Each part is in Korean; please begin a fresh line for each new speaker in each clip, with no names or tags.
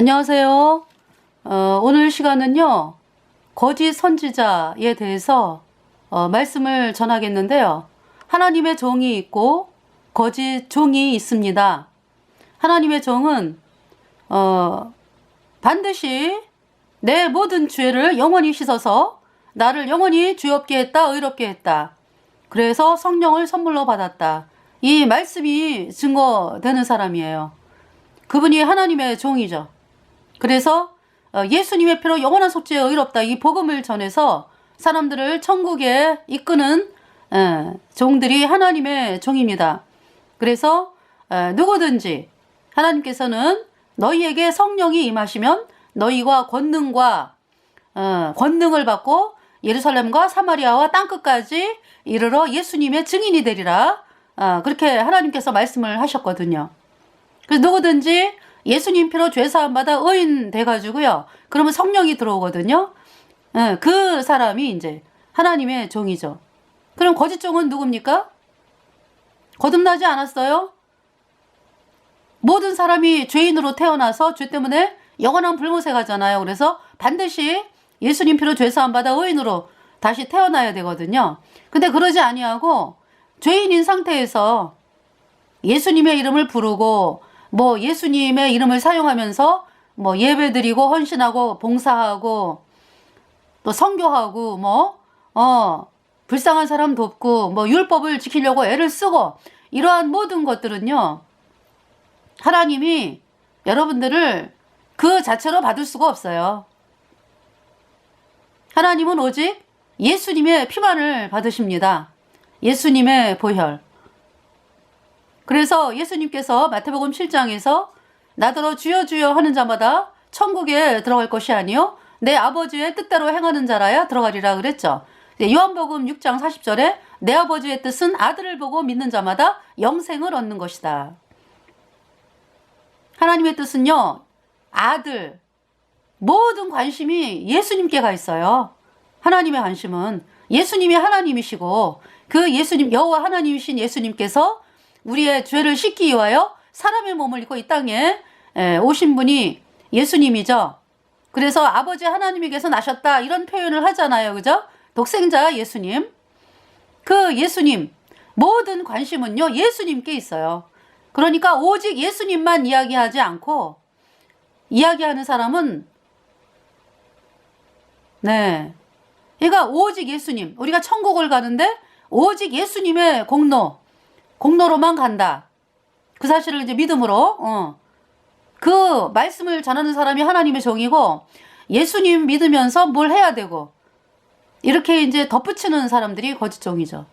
안녕하세요. 오늘 시간은요, 거짓 선지자에 대해서 말씀을 전하겠는데요. 하나님의 종이 있고 거짓 종이 있습니다. 하나님의 종은 반드시 내 모든 죄를 영원히 씻어서 나를 영원히 죄없게 했다, 의롭게 했다. 그래서 성령을 선물로 받았다. 이 말씀이 증거되는 사람이에요. 그분이 하나님의 종이죠. 그래서 예수님의 피로 영원한 속죄에 의롭다, 이 복음을 전해서 사람들을 천국에 이끄는 종들이 하나님의 종입니다. 그래서 누구든지 하나님께서는 너희에게 성령이 임하시면 너희가 권능을 받고 예루살렘과 사마리아와 땅끝까지 이르러 예수님의 증인이 되리라. 그렇게 하나님께서 말씀을 하셨거든요. 그래서 누구든지 예수님 피로 죄사함 받아 의인 돼가지고요, 그러면 성령이 들어오거든요. 그 사람이 이제 하나님의 종이죠. 그럼 거짓 종은 누굽니까? 거듭나지 않았어요? 모든 사람이 죄인으로 태어나서 죄 때문에 영원한 불못에 가잖아요. 그래서 반드시 예수님 피로 죄사함 받아 의인으로 다시 태어나야 되거든요. 근데 그러지 아니하고 죄인인 상태에서 예수님의 이름을 부르고 예수님의 이름을 사용하면서 예배드리고 헌신하고 봉사하고 또 선교하고 불쌍한 사람 돕고 율법을 지키려고 애를 쓰고, 이러한 모든 것들은요, 하나님이 여러분들을 그 자체로 받을 수가 없어요. 하나님은 오직 예수님의 피만을 받으십니다. 예수님의 보혈. 그래서 예수님께서 마태복음 7장에서 나더러 주여 주여 하는 자마다 천국에 들어갈 것이 아니요 내 아버지의 뜻대로 행하는 자라야 들어가리라 그랬죠. 요한복음 6장 40절에 내 아버지의 뜻은 아들을 보고 믿는 자마다 영생을 얻는 것이다. 하나님의 뜻은요, 아들, 모든 관심이 예수님께 가 있어요. 하나님의 관심은 예수님이 하나님이시고, 그 예수님, 여호와 하나님이신 예수님께서 우리의 죄를 씻기 위하여 사람의 몸을 입고 이 땅에 오신 분이 예수님이죠. 그래서 아버지 하나님에게서 나셨다, 이런 표현을 하잖아요. 그죠? 독생자 예수님. 그 예수님, 모든 관심은요, 예수님께 있어요. 그러니까 오직 예수님만 이야기하지 않고, 이야기하는 사람은, 그러니까 오직 예수님, 우리가 천국을 가는데 오직 예수님의 공로로만 간다. 그 사실을 이제 믿음으로, 그 말씀을 전하는 사람이 하나님의 종이고, 예수님 믿으면서 뭘 해야 되고, 이렇게 이제 덧붙이는 사람들이 거짓 종이죠.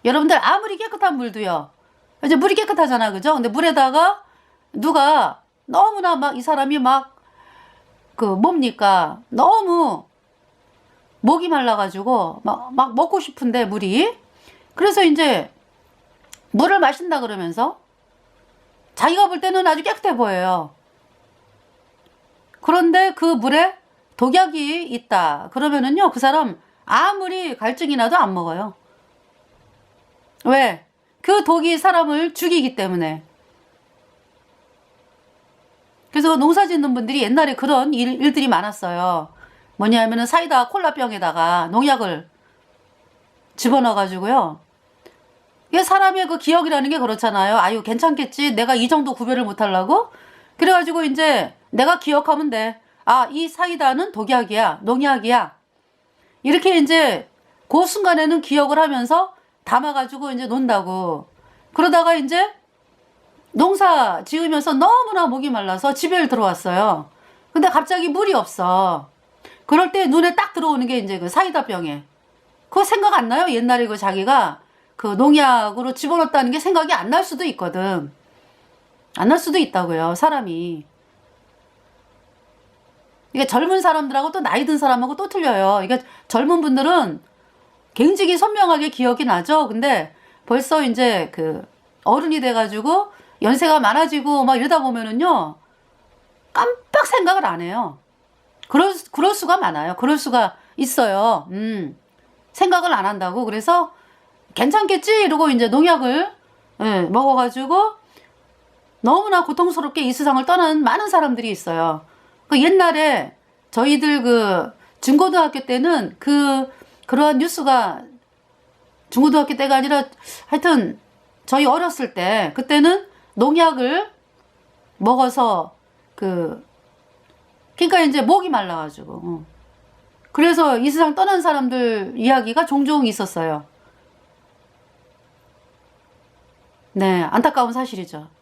여러분들 아무리 깨끗한 물도요, 이제 물이 깨끗하잖아, 그죠? 근데 물에다가 누가 너무나 이 사람이 너무 목이 말라가지고 막 먹고 싶은데 물이, 그래서 이제 물을 마신다 그러면서 자기가 볼 때는 아주 깨끗해 보여요. 그런데 그 물에 독약이 있다 그러면은요, 그 사람 아무리 갈증이 나도 안 먹어요. 왜? 그 독이 사람을 죽이기 때문에. 그래서 농사 짓는 분들이 옛날에 그런 일들이 많았어요. 뭐냐면은 사이다 콜라병에다가 농약을 집어넣어가지고요, 이게 사람의 그 기억이라는 게 그렇잖아요. 아유, 괜찮겠지, 내가 이 정도 구별을 못하려고. 그래가지고 이제 내가 기억하면 돼. 이 사이다는 독약이야, 농약이야. 이렇게 이제 그 순간에는 기억을 하면서 담아가지고 이제 논다고. 그러다가 이제 농사 지으면서 너무나 목이 말라서 집에 들어왔어요. 근데 갑자기 물이 없어. 그럴 때 눈에 딱 들어오는 게 이제 그 사이다 병에. 그거 생각 안 나요? 옛날에 그 자기가 그 농약으로 집어넣었다는 게 생각이 안 날 수도 있거든. 안 날 수도 있다고요, 사람이. 이게 젊은 사람들하고 또 나이 든 사람하고 또 틀려요. 이게 젊은 분들은 굉장히 선명하게 기억이 나죠. 근데 벌써 이제 그 어른이 돼가지고 연세가 많아지고 이러다 보면은요, 깜빡 생각을 안 해요. 그럴 수가 많아요. 그럴 수가 있어요. 생각을 안 한다고. 그래서 괜찮겠지 이러고 이제 농약을 먹어가지고 너무나 고통스럽게 이 세상을 떠난 많은 사람들이 있어요. 그 옛날에 저희들 그 중고등학교 때는 그러한 뉴스가 중고등학교 때가 아니라 하여튼 저희 어렸을 때 그때는 농약을 먹어서 그러니까 이제 목이 말라가지고 그래서 이 세상 떠난 사람들 이야기가 종종 있었어요. 네, 안타까운 사실이죠.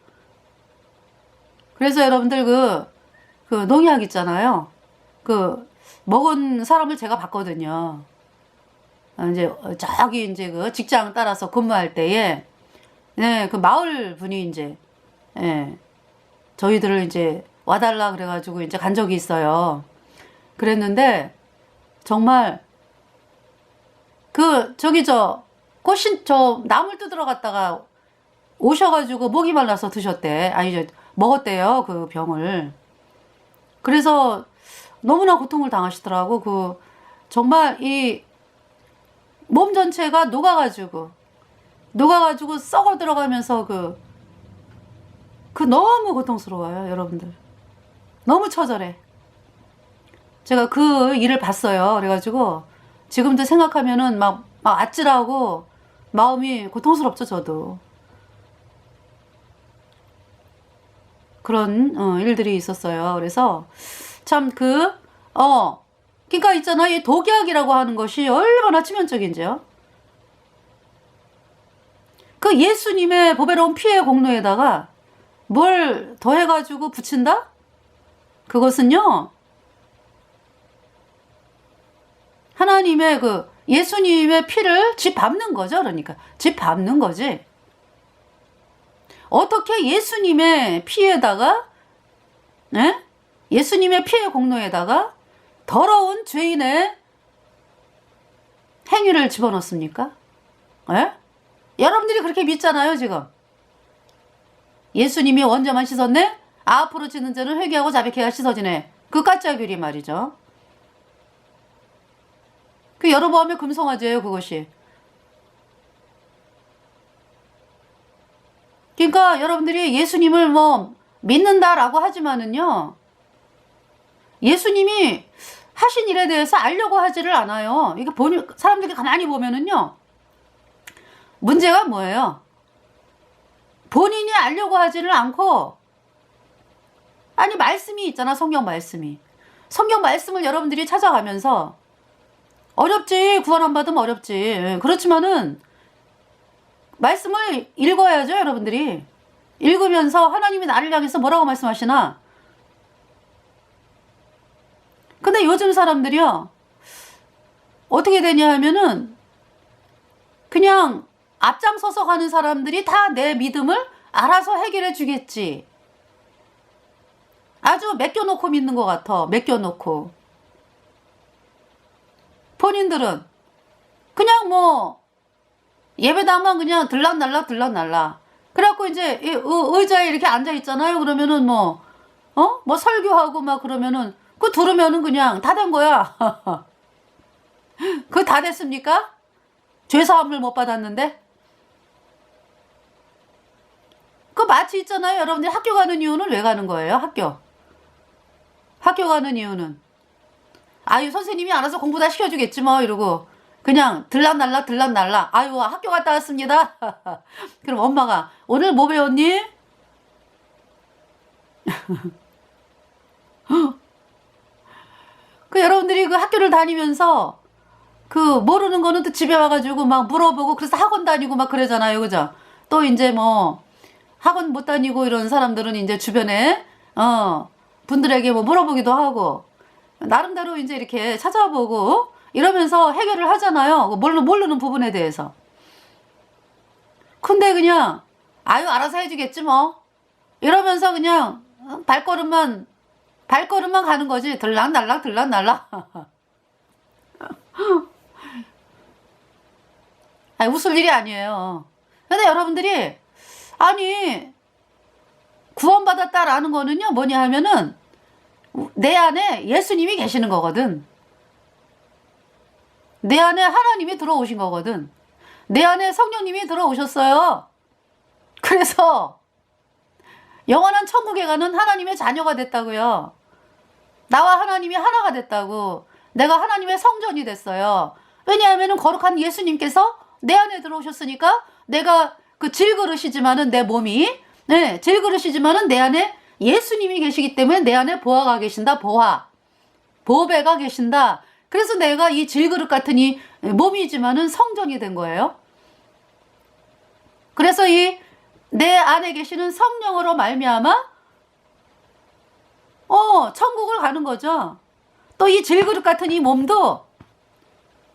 그래서 여러분들 그 농약 있잖아요. 먹은 사람을 제가 봤거든요. 이제 저기 이제 그 직장 따라서 근무할 때에 네, 그 마을 분이 이제 예, 저희들을 이제 와달라 그래가지고 이제 간 적이 있어요. 그랬는데 정말 저 나물 뜯으러 갔다가 오셔가지고 목이 말라서 드셨대. 아니 먹었대요 그 병을. 그래서 너무나 고통을 당하시더라고. 정말 이 몸 전체가 녹아가지고 썩어 들어가면서 너무 고통스러워요 여러분들. 너무 처절해. 제가 그 일을 봤어요. 그래가지고 지금도 생각하면은 막 아찔하고 마음이 고통스럽죠 저도. 그런 일들이 있었어요. 그래서 참 그러니까 있잖아, 이 독약이라고 하는 것이 얼마나 치명적인지요. 그 예수님의 보배로운 피의 공로에다가 뭘 더해가지고 붙인다? 그것은요, 하나님의 예수님의 피를 짓밟는 거죠. 그러니까 짓밟는 거지. 어떻게 예수님의 피에다가 예수님의 피의 공로에다가 더러운 죄인의 행위를 집어넣습니까? 여러분들이 그렇게 믿잖아요 지금. 예수님이 원죄만 씻었네? 앞으로 지는 죄는 회개하고 자백해야 씻어지네. 그 가짜 교리 말이죠. 그 여러보암의 금송아지예요 그것이. 그러니까 여러분들이 예수님을 믿는다라고 하지만은요, 예수님이 하신 일에 대해서 알려고 하지를 않아요. 이게 사람들이 가만히 보면은요, 문제가 뭐예요? 본인이 알려고 하지를 않고, 아니 말씀이 있잖아. 성경 말씀이. 성경 말씀을 여러분들이 찾아가면서 어렵지. 구원 안 받으면 어렵지. 그렇지만은 말씀을 읽어야죠 여러분들이. 읽으면서 하나님이 나를 향해서 뭐라고 말씀하시나. 근데 요즘 사람들이요 어떻게 되냐 하면은 그냥 앞장서서 가는 사람들이 다 내 믿음을 알아서 해결해 주겠지. 아주 맡겨놓고 믿는 것 같아. 맡겨놓고. 본인들은 그냥 예배당만 그냥 들락날락. 그래갖고 이제 의자에 이렇게 앉아있잖아요. 그러면은 설교하고 막 그러면은 그거 들으면은 그냥 다 된 거야. 그거 다 됐습니까? 죄사함을 못 받았는데? 그 마치 있잖아요. 여러분들이 학교 가는 이유는 왜 가는 거예요? 학교 가는 이유는 아유 선생님이 알아서 공부 다 시켜주겠지 이러고 그냥 들락날락. 아유 학교 갔다 왔습니다. 그럼 엄마가 오늘 뭐 배웠니? 여러분들이 학교를 다니면서 모르는 거는 또 집에 와가지고 막 물어보고 그래서 학원 다니고 막 그러잖아요. 그죠? 또 이제 학원 못 다니고 이런 사람들은 이제 주변에 분들에게 물어보기도 하고 나름대로 이제 이렇게 찾아보고 이러면서 해결을 하잖아요. 모르는 부분에 대해서. 근데 그냥 아유 알아서 해주겠지 이러면서 그냥 발걸음만 가는 거지. 들락날락. 아니, 웃을 일이 아니에요. 근데 여러분들이 아니 구원받았다라는 거는요 뭐냐 하면은 내 안에 예수님이 계시는 거거든. 내 안에 하나님이 들어오신 거거든. 내 안에 성령님이 들어오셨어요. 그래서 영원한 천국에 가는 하나님의 자녀가 됐다고요. 나와 하나님이 하나가 됐다고. 내가 하나님의 성전이 됐어요. 왜냐하면 거룩한 예수님께서 내 안에 들어오셨으니까 내가 그 질그릇이지만은 내 몸이, 네, 질그릇이지만은 내 안에 예수님이 계시기 때문에 내 안에 보화가 계신다. 보배가 계신다. 그래서 내가 이 질그릇 같은 이 몸이지만은 성전이 된 거예요. 그래서 이 내 안에 계시는 성령으로 말미암아 천국을 가는 거죠. 또 이 질그릇 같은 이 몸도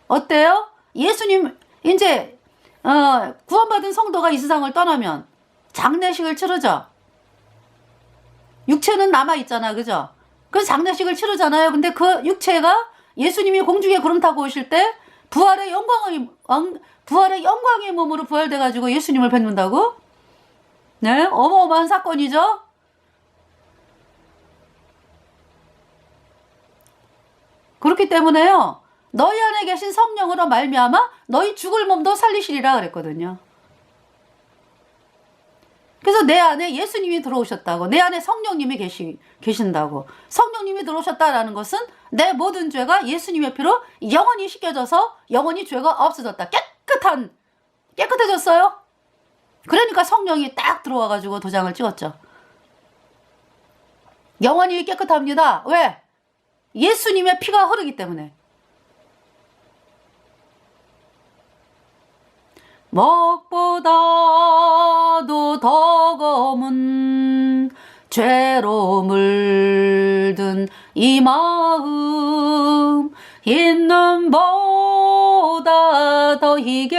어때요? 예수님 이제 구원받은 성도가 이 세상을 떠나면 장례식을 치르죠. 육체는 남아있잖아, 그죠? 그래서 장례식을 치르잖아요. 근데 그 육체가 예수님이 공중에 구름 타고 오실 때 부활의 영광의 몸으로 부활돼가지고 예수님을 뵙는다고? 네, 어마어마한 사건이죠. 그렇기 때문에요, 너희 안에 계신 성령으로 말미암아 너희 죽을 몸도 살리시리라 그랬거든요. 그래서 내 안에 예수님이 들어오셨다고, 내 안에 성령님이 계신다고. 성령님이 들어오셨다라는 것은 내 모든 죄가 예수님의 피로 영원히 씻겨져서 영원히 죄가 없어졌다. 깨끗해졌어요. 그러니까 성령이 딱 들어와가지고 도장을 찍었죠. 영원히 깨끗합니다. 왜? 예수님의 피가 흐르기 때문에. 먹보다도 더 검은 죄로 물든 이 마음, 있는 보다 더 희게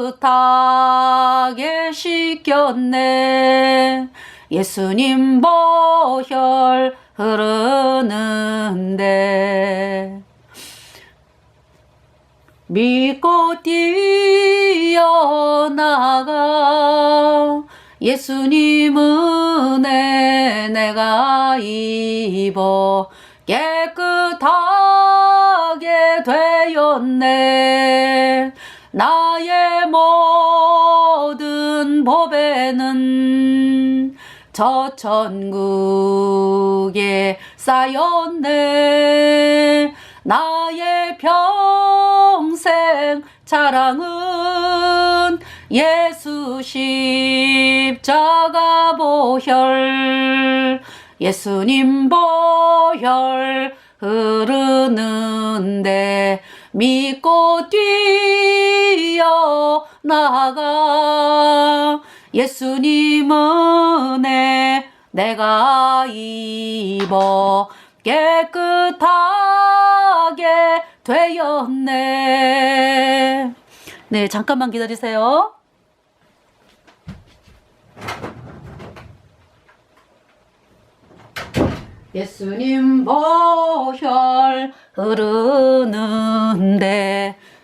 깨끗하게 씻겼네. 예수님 보혈 흐르는데 믿고 뛰어나가. 예수님 은혜 내가 입어 깨끗하게 되었네. 나의 모든 보배는 저 천국에 쌓였네. 나의 평생 자랑은 예수 십자가 보혈, 예수님 보혈 흐르는데 믿고 뛰어나가. 예수님 은혜 내가 입어 깨끗하게 되었네. 네, 잠깐만 기다리세요. 예수님 보혈 흐르는데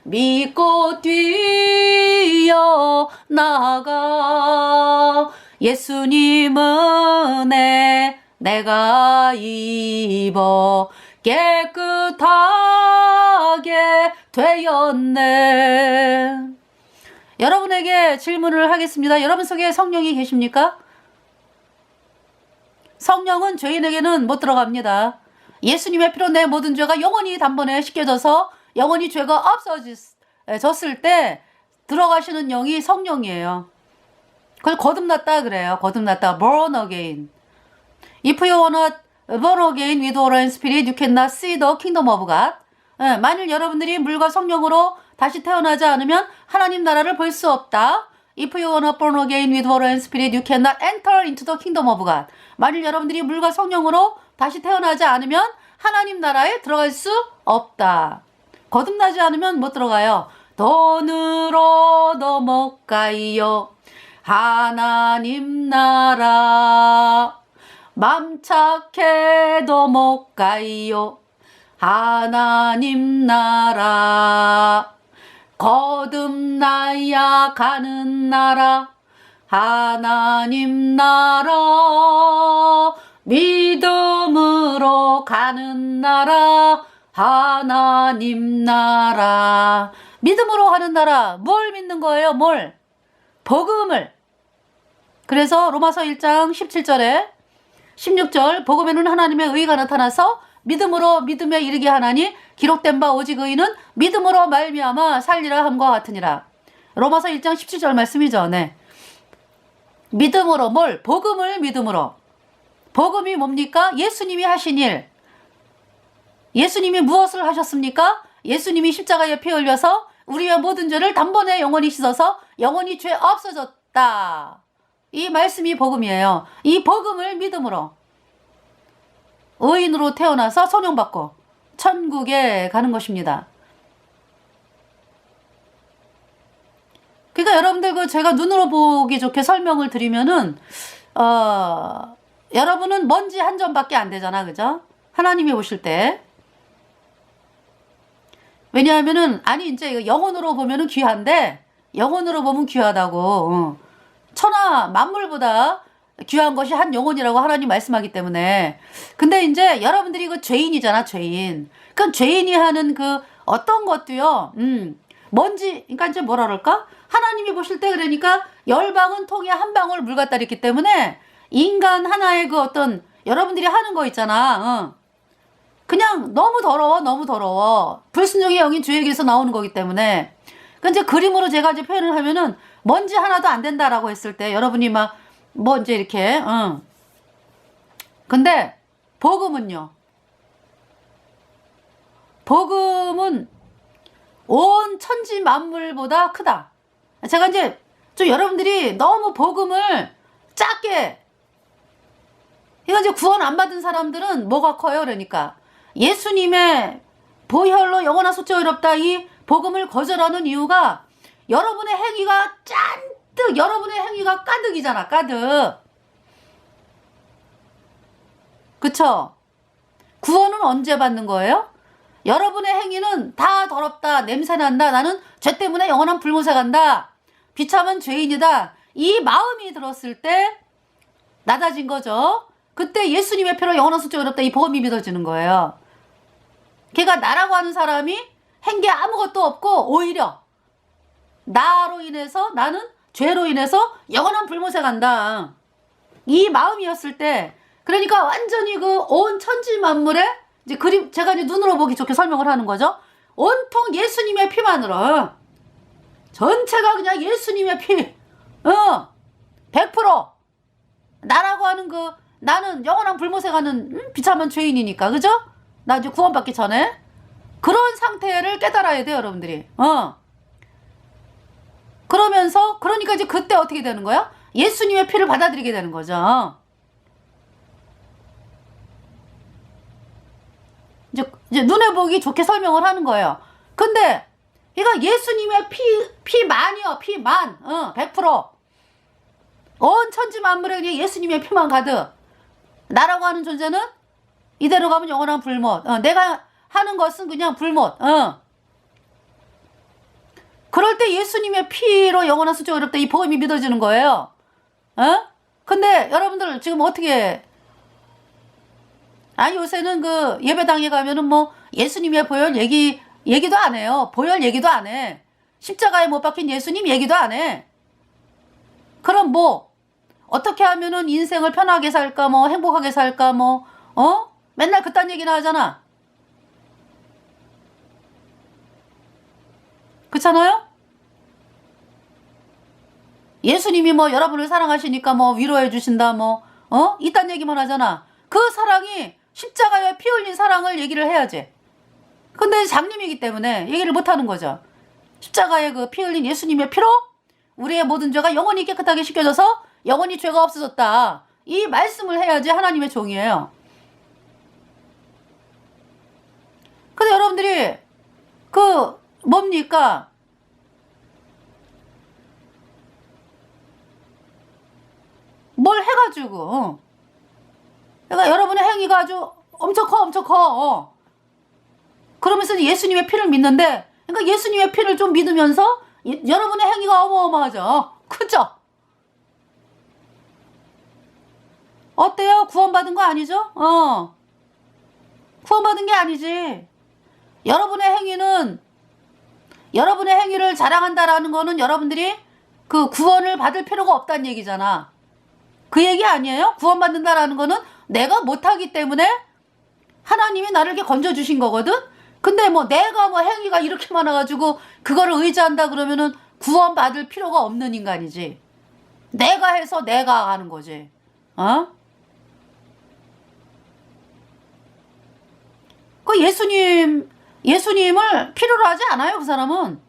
믿고 뛰어나가. 예수님 은혜 내가 입어 깨끗하게 되었네. 여러분에게 질문을 하겠습니다. 여러분 속에 성령이 계십니까? 성령은 죄인에게는 못 들어갑니다. 예수님의 피로 내 모든 죄가 영원히 단번에 씻겨져서 영원히 죄가 없어졌을 때 들어가시는 영이 성령이에요. 그걸 거듭났다 그래요. 거듭났다. born again. If you are not born again with water and spirit, you cannot see the kingdom of God. 만일 여러분들이 물과 성령으로 다시 태어나지 않으면 하나님 나라를 볼 수 없다. If you are not born again with water and spirit, you cannot enter into the kingdom of God. 만일 여러분들이 물과 성령으로 다시 태어나지 않으면 하나님 나라에 들어갈 수 없다. 거듭나지 않으면 못 들어가요. 돈으로도 못 가요. 하나님 나라 맘 착해도 못 가요. 하나님 나라 거듭나야 가는 나라. 하나님 나라 믿음으로 가는 나라. 하나님 나라 믿음으로 가는 나라. 뭘 믿는 거예요? 뭘? 복음을. 그래서 로마서 1장 17절에 16절 복음에는 하나님의 의가 나타나서 믿음으로 믿음에 이르게 하나니 기록된 바 오직 의인은 믿음으로 말미암아 살리라 함과 같으니라. 로마서 1장 17절 말씀이죠. 네. 믿음으로 뭘? 복음을 믿음으로. 복음이 뭡니까? 예수님이 하신 일. 예수님이 무엇을 하셨습니까? 예수님이 십자가에 피 흘려서 우리의 모든 죄를 단번에 영원히 씻어서 영원히 죄 없어졌다. 이 말씀이 복음이에요. 이 복음을 믿음으로 의인으로 태어나서 소명받고 천국에 가는 것입니다. 그러니까 여러분들 제가 눈으로 보기 좋게 설명을 드리면은 여러분은 먼지 한 점밖에 안 되잖아, 그죠? 하나님이 보실 때. 왜냐하면은 아니 이제 이거 영혼으로 보면은 귀한데 영혼으로 보면 귀하다고. 천하 만물보다 귀한 것이 한 영혼이라고 하나님 말씀하기 때문에. 근데 이제 여러분들이 그 죄인이잖아, 죄인. 그러니까 죄인이 하는 그 어떤 것도요. 먼지, 그러니까 이제 뭐라 그럴까? 하나님이 보실 때 그러니까 열방은 통에 한 방울 물 같다 이랬기 때문에 인간 하나의 그 어떤 여러분들이 하는 거 있잖아. 그냥 너무 더러워, 너무 더러워. 불순종의 영이 죄에게서 나오는 거기 때문에. 그 이제 그림으로 제가 이제 표현을 하면은 먼지 하나도 안 된다라고 했을 때 여러분이 막 뭐 이제 이렇게, 근데 복음은요. 복음은 온 천지 만물보다 크다. 제가 이제 좀 여러분들이 너무 복음을 작게, 이거 이제 구원 안 받은 사람들은 뭐가 커요? 그러니까 예수님의 보혈로 영원한 속죄가 어렵다 이 복음을 거절하는 이유가 여러분의 행위가 잔뜩, 여러분의 행위가 가득이잖아, 가득. 그쵸? 구원은 언제 받는 거예요? 여러분의 행위는 다 더럽다, 냄새난다, 나는 죄 때문에 영원한 불못에 간다, 비참한 죄인이다, 이 마음이 들었을 때 낮아진 거죠. 그때 예수님의 피로 영원한 속죄가 어렵다 이 복음이 믿어지는 거예요. 걔가 나라고 하는 사람이 한 게 아무것도 없고 오히려 나로 인해서, 나는 죄로 인해서 영원한 불못에 간다, 이 마음이었을 때, 그러니까 완전히 그 온 천지 만물에 이제 그림, 제가 이제 눈으로 보기 좋게 설명을 하는 거죠. 온통 예수님의 피만으로 전체가 그냥 예수님의 피, 100% 나라고 하는 그, 나는 영원한 불못에 가는 비참한 죄인이니까, 그죠? 나 이제 구원받기 전에 그런 상태를 깨달아야 돼요, 여러분들이. 그러면서 그러니까 이제 그때 어떻게 되는 거야? 예수님의 피를 받아들이게 되는 거죠. 이제 눈에 보기 좋게 설명을 하는 거예요. 근데 이거 예수님의 피만이요, 피만, 100%. 온 천지 만물에 그냥 예수님의 피만 가득. 나라고 하는 존재는 이대로 가면 영원한 불못. 내가 하는 것은 그냥 불못. 그럴 때 예수님의 피로 영원한 속죄가 어렵다 이 복음이 믿어지는 거예요. 근데 여러분들 지금 어떻게, 아니 요새는 그 예배당에 가면은 뭐 예수님의 보혈 얘기도 안 해요. 보혈 얘기도 안 해. 십자가에 못 박힌 예수님 얘기도 안 해. 그럼 뭐 어떻게 하면은 인생을 편하게 살까, 뭐 행복하게 살까, 뭐 맨날 그딴 얘기나 하잖아. 그렇잖아요? 예수님이 뭐 여러분을 사랑하시니까 뭐 위로해 주신다, 뭐 이딴 얘기만 하잖아. 그 사랑이 십자가에 피 흘린 사랑을 얘기를 해야지. 근데 장님이기 때문에 얘기를 못 하는 거죠. 십자가에 그 피 흘린 예수님의 피로 우리의 모든 죄가 영원히 깨끗하게 씻겨져서 영원히 죄가 없어졌다, 이 말씀을 해야지 하나님의 종이에요. 근데 여러분들이 그 뭡니까? 뭘 해가지고, 그러니까 여러분의 행위가 아주 엄청 커, 엄청 커. 그러면서 예수님의 피를 믿는데, 그러니까 예수님의 피를 좀 믿으면서 여러분의 행위가 어마어마하죠. 그죠? 어때요? 구원받은 거 아니죠? 구원받은 게 아니지. 여러분의 행위는, 여러분의 행위를 자랑한다라는 거는 여러분들이 그 구원을 받을 필요가 없다는 얘기잖아. 그 얘기 아니에요? 구원받는다라는 거는 내가 못하기 때문에 하나님이 나를 이렇게 건져주신 거거든? 근데 뭐 내가 뭐 행위가 이렇게 많아가지고 그거를 의지한다 그러면은 구원받을 필요가 없는 인간이지. 내가 해서 내가 하는 거지. 어? 그 예수님을 필요로 하지 않아요, 그 사람은.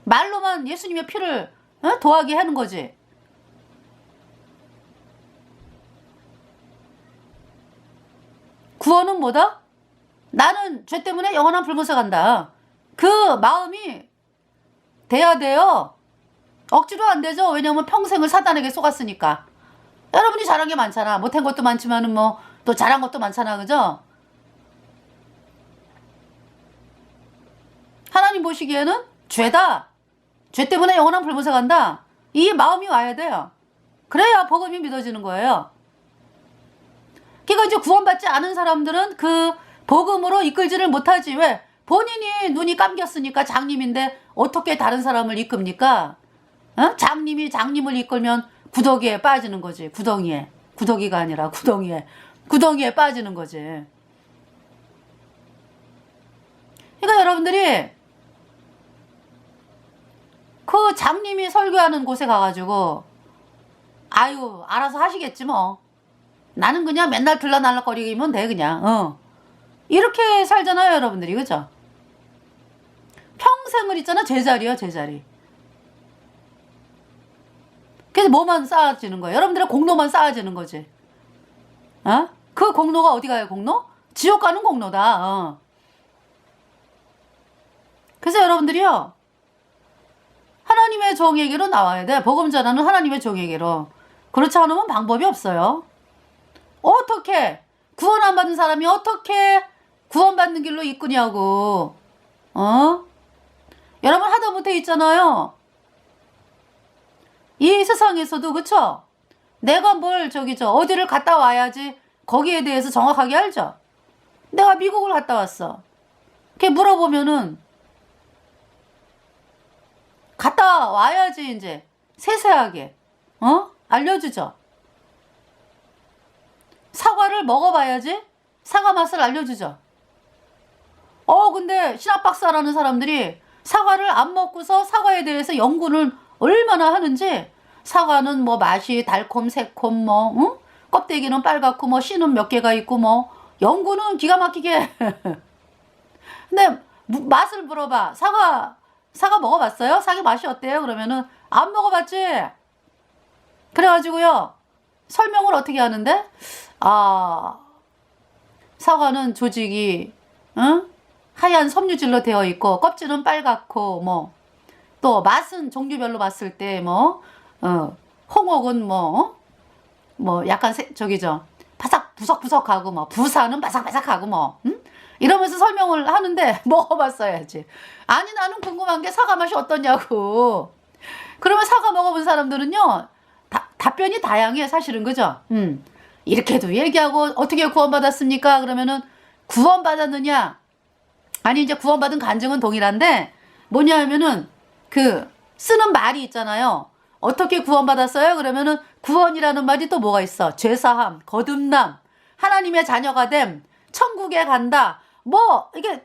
말로만 예수님의 피를 도하게 하는 거지. 구원은 뭐다? 나는 죄 때문에 영원한 불못에 간다. 그 마음이 돼야 돼요. 억지로 안 되죠. 왜냐면 평생을 사단에게 속았으니까. 여러분이 잘한 게 많잖아. 못한 것도 많지만은 뭐 또 잘한 것도 많잖아. 그죠? 하나님 보시기에는 죄다. 죄 때문에 영원한 불못에 간다. 이 마음이 와야 돼요. 그래야 복음이 믿어지는 거예요. 그러니까 이제 구원받지 않은 사람들은 그 복음으로 이끌지를 못하지. 왜? 본인이 눈이 감겼으니까 장님인데 어떻게 다른 사람을 이끕니까? 어? 장님이 장님을 이끌면 구더기에 빠지는 거지. 구덩이에. 구더기가 아니라 구덩이에. 구덩이에 빠지는 거지. 그러니까 여러분들이 그 장님이 설교하는 곳에 가가지고 아유 알아서 하시겠지 뭐. 나는 그냥 맨날 들락날락거리면 돼 그냥. 이렇게 살잖아요 여러분들이. 그죠? 평생을 있잖아 제자리야 제자리. 그래서 뭐만 쌓아지는 거야. 여러분들의 공로만 쌓아지는 거지. 그 공로가 어디 가요 공로? 지옥 가는 공로다. 그래서 여러분들이요 하나님의 종에게로 나와야 돼. 복음 전하는 하나님의 종에게로. 그렇지 않으면 방법이 없어요. 어떻게 구원 안 받은 사람이 어떻게 구원받는 길로 이끄냐고. 여러분 하다못해 있잖아요. 이 세상에서도 그쵸? 내가 뭘 어디를 갔다 와야지 거기에 대해서 정확하게 알죠? 내가 미국을 갔다 왔어. 이렇게 물어보면은 갔다 와야지 이제 세세하게 알려주죠. 사과를 먹어봐야지 사과 맛을 알려주죠. 근데 신학박사라는 사람들이 사과를 안 먹고서 사과에 대해서 연구를 얼마나 하는지. 사과는 뭐 맛이 달콤 새콤 뭐 껍데기는 빨갛고 뭐 씨는 몇 개가 있고 뭐 연구는 기가 막히게. 근데 맛을 물어봐. 사과 먹어봤어요? 사과 맛이 어때요? 그러면은 안 먹어봤지. 그래가지고요 설명을 어떻게 하는데 사과는 조직이 하얀 섬유질로 되어 있고 껍질은 빨갛고 뭐 또 맛은 종류별로 봤을 때 뭐 홍옥은 뭐 약간 바삭 부석부석하고 뭐 부사는 바삭바삭하고 뭐 이러면서 설명을 하는데 먹어봤어야지. 아니 나는 궁금한 게 사과 맛이 어떠냐고. 그러면 사과 먹어본 사람들은요 답변이 다양해 사실은. 그죠? 이렇게도 얘기하고 어떻게 구원받았습니까? 그러면은 구원받았느냐 아니 이제 구원받은 간증은 동일한데 뭐냐 하면은 그 쓰는 말이 있잖아요. 어떻게 구원받았어요? 그러면은 구원이라는 말이 또 뭐가 있어? 죄사함, 거듭남, 하나님의 자녀가 됨, 천국에 간다. 뭐 이게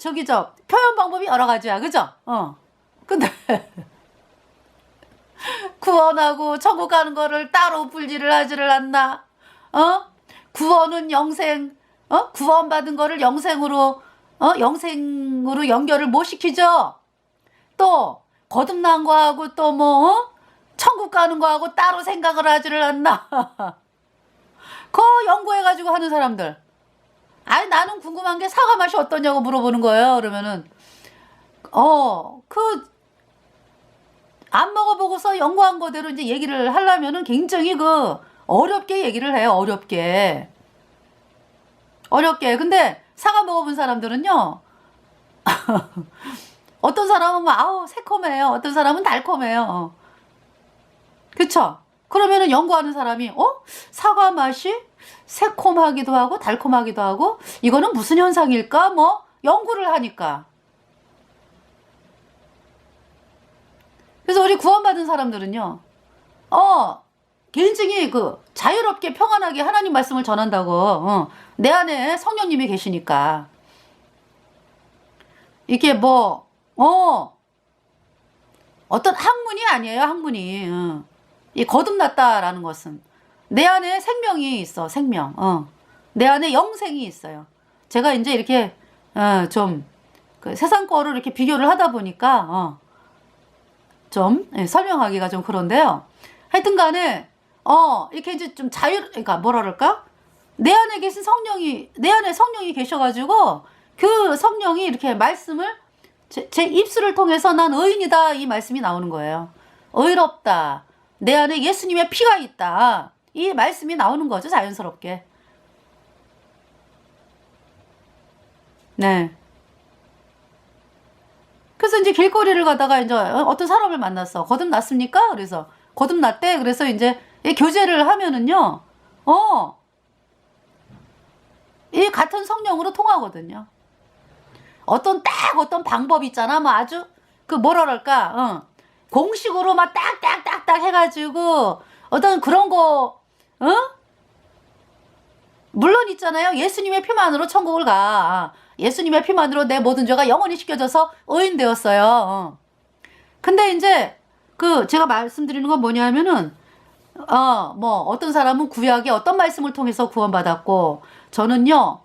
표현 방법이 여러 가지야. 그죠? 근데 구원하고 천국 가는 거를 따로 분리를 하지를 않나? 구원은 영생, 구원받은 거를 영생으로 연결을 못 시키죠? 또, 거듭난 거하고 또 천국 가는 거하고 따로 생각을 하지를 않나? 그거 연구해가지고 하는 사람들. 아니, 나는 궁금한 게 사과 맛이 어떠냐고 물어보는 거예요. 그러면은, 안 먹어보고서 연구한 거대로 이제 얘기를 하려면은 굉장히 어렵게 얘기를 해요. 어렵게. 근데 사과 먹어본 사람들은요, 어떤 사람은 새콤해요. 어떤 사람은 달콤해요. 그쵸? 그러면은 연구하는 사람이, 사과 맛이 새콤하기도 하고 달콤하기도 하고, 이거는 무슨 현상일까? 뭐, 연구를 하니까. 그래서 우리 구원받은 사람들은요, 개인증이 그 자유롭게 평안하게 하나님 말씀을 전한다고. 내 안에 성령님이 계시니까. 이게 뭐 어떤 학문이 아니에요. 학문이. 이 거듭났다라는 것은 내 안에 생명이 있어. 생명. 내 안에 영생이 있어요. 제가 이제 이렇게 좀 그 세상 거를 이렇게 비교를 하다 보니까 좀 설명하기가 좀 그런데요. 하여튼 간에 이렇게 이제 좀 그러니까 뭐라 그럴까? 내 안에 계신 성령이, 내 안에 성령이 계셔가지고 그 성령이 이렇게 말씀을 제 입술을 통해서 난 의인이다 이 말씀이 나오는 거예요. 의롭다. 내 안에 예수님의 피가 있다. 이 말씀이 나오는 거죠. 자연스럽게. 네. 그래서 이제 길거리를 가다가 이제 어떤 사람을 만났어. 거듭났습니까? 그래서 거듭났대. 그래서 이제 교제를 하면은요, 이 같은 성령으로 통하거든요. 어떤 방법 있잖아. 뭐 아주 그 뭐라 그럴까, 공식으로 막 딱딱딱딱 해가지고 어떤 그런 거, 물론 있잖아요. 예수님의 피만으로 천국을 가. 예수님의 피만으로 내 모든 죄가 영원히 씻겨져서 의인 되었어요. 근데 이제 그 제가 말씀드리는 건 뭐냐면은 뭐 어떤 사람은 구약의 어떤 말씀을 통해서 구원받았고 저는요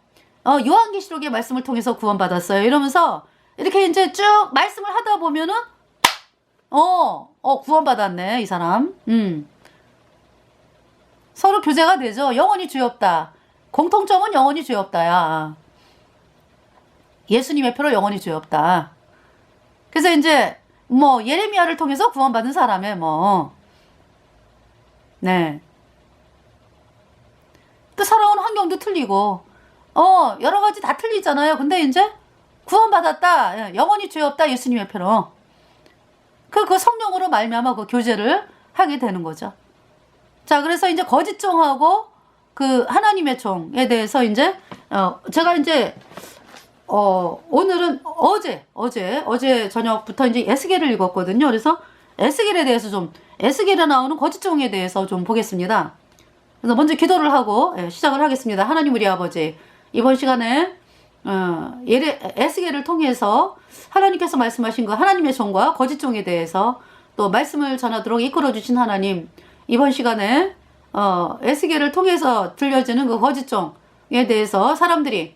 요한계시록의 말씀을 통해서 구원받았어요. 이러면서 이렇게 이제 쭉 말씀을 하다 보면은 구원받았네 이 사람. 서로 교제가 되죠. 영원히 죄 없다. 공통점은 영원히 죄 없다야. 예수님의 표로 영원히 죄 없다. 그래서 이제 뭐 예레미야를 통해서 구원받은 사람의 네. 또 살아온 환경도 틀리고 여러 가지 다 틀리잖아요. 근데 이제 구원받았다. 영원히 죄 없다. 예수님의 표로. 그 성령으로 말미암아 그 교제를 하게 되는 거죠. 자, 그래서 이제 거짓 종하고 그 하나님의 종에 대해서 이제 제가 이제 오늘은 어제 저녁부터 이제 에스겔을 읽었거든요. 그래서 에스겔에 대해서 좀 에스겔에 나오는 거짓 종에 대해서 좀 보겠습니다. 그래서 먼저 기도를 하고 시작을 하겠습니다. 하나님 우리 아버지, 이번 시간에 에스겔을 통해서 하나님께서 말씀하신 그 하나님의 종과 거짓 종에 대해서 또 말씀을 전하도록 이끌어 주신 하나님, 이번 시간에 에스겔을 통해서 들려지는 그 거짓 종에 대해서 사람들이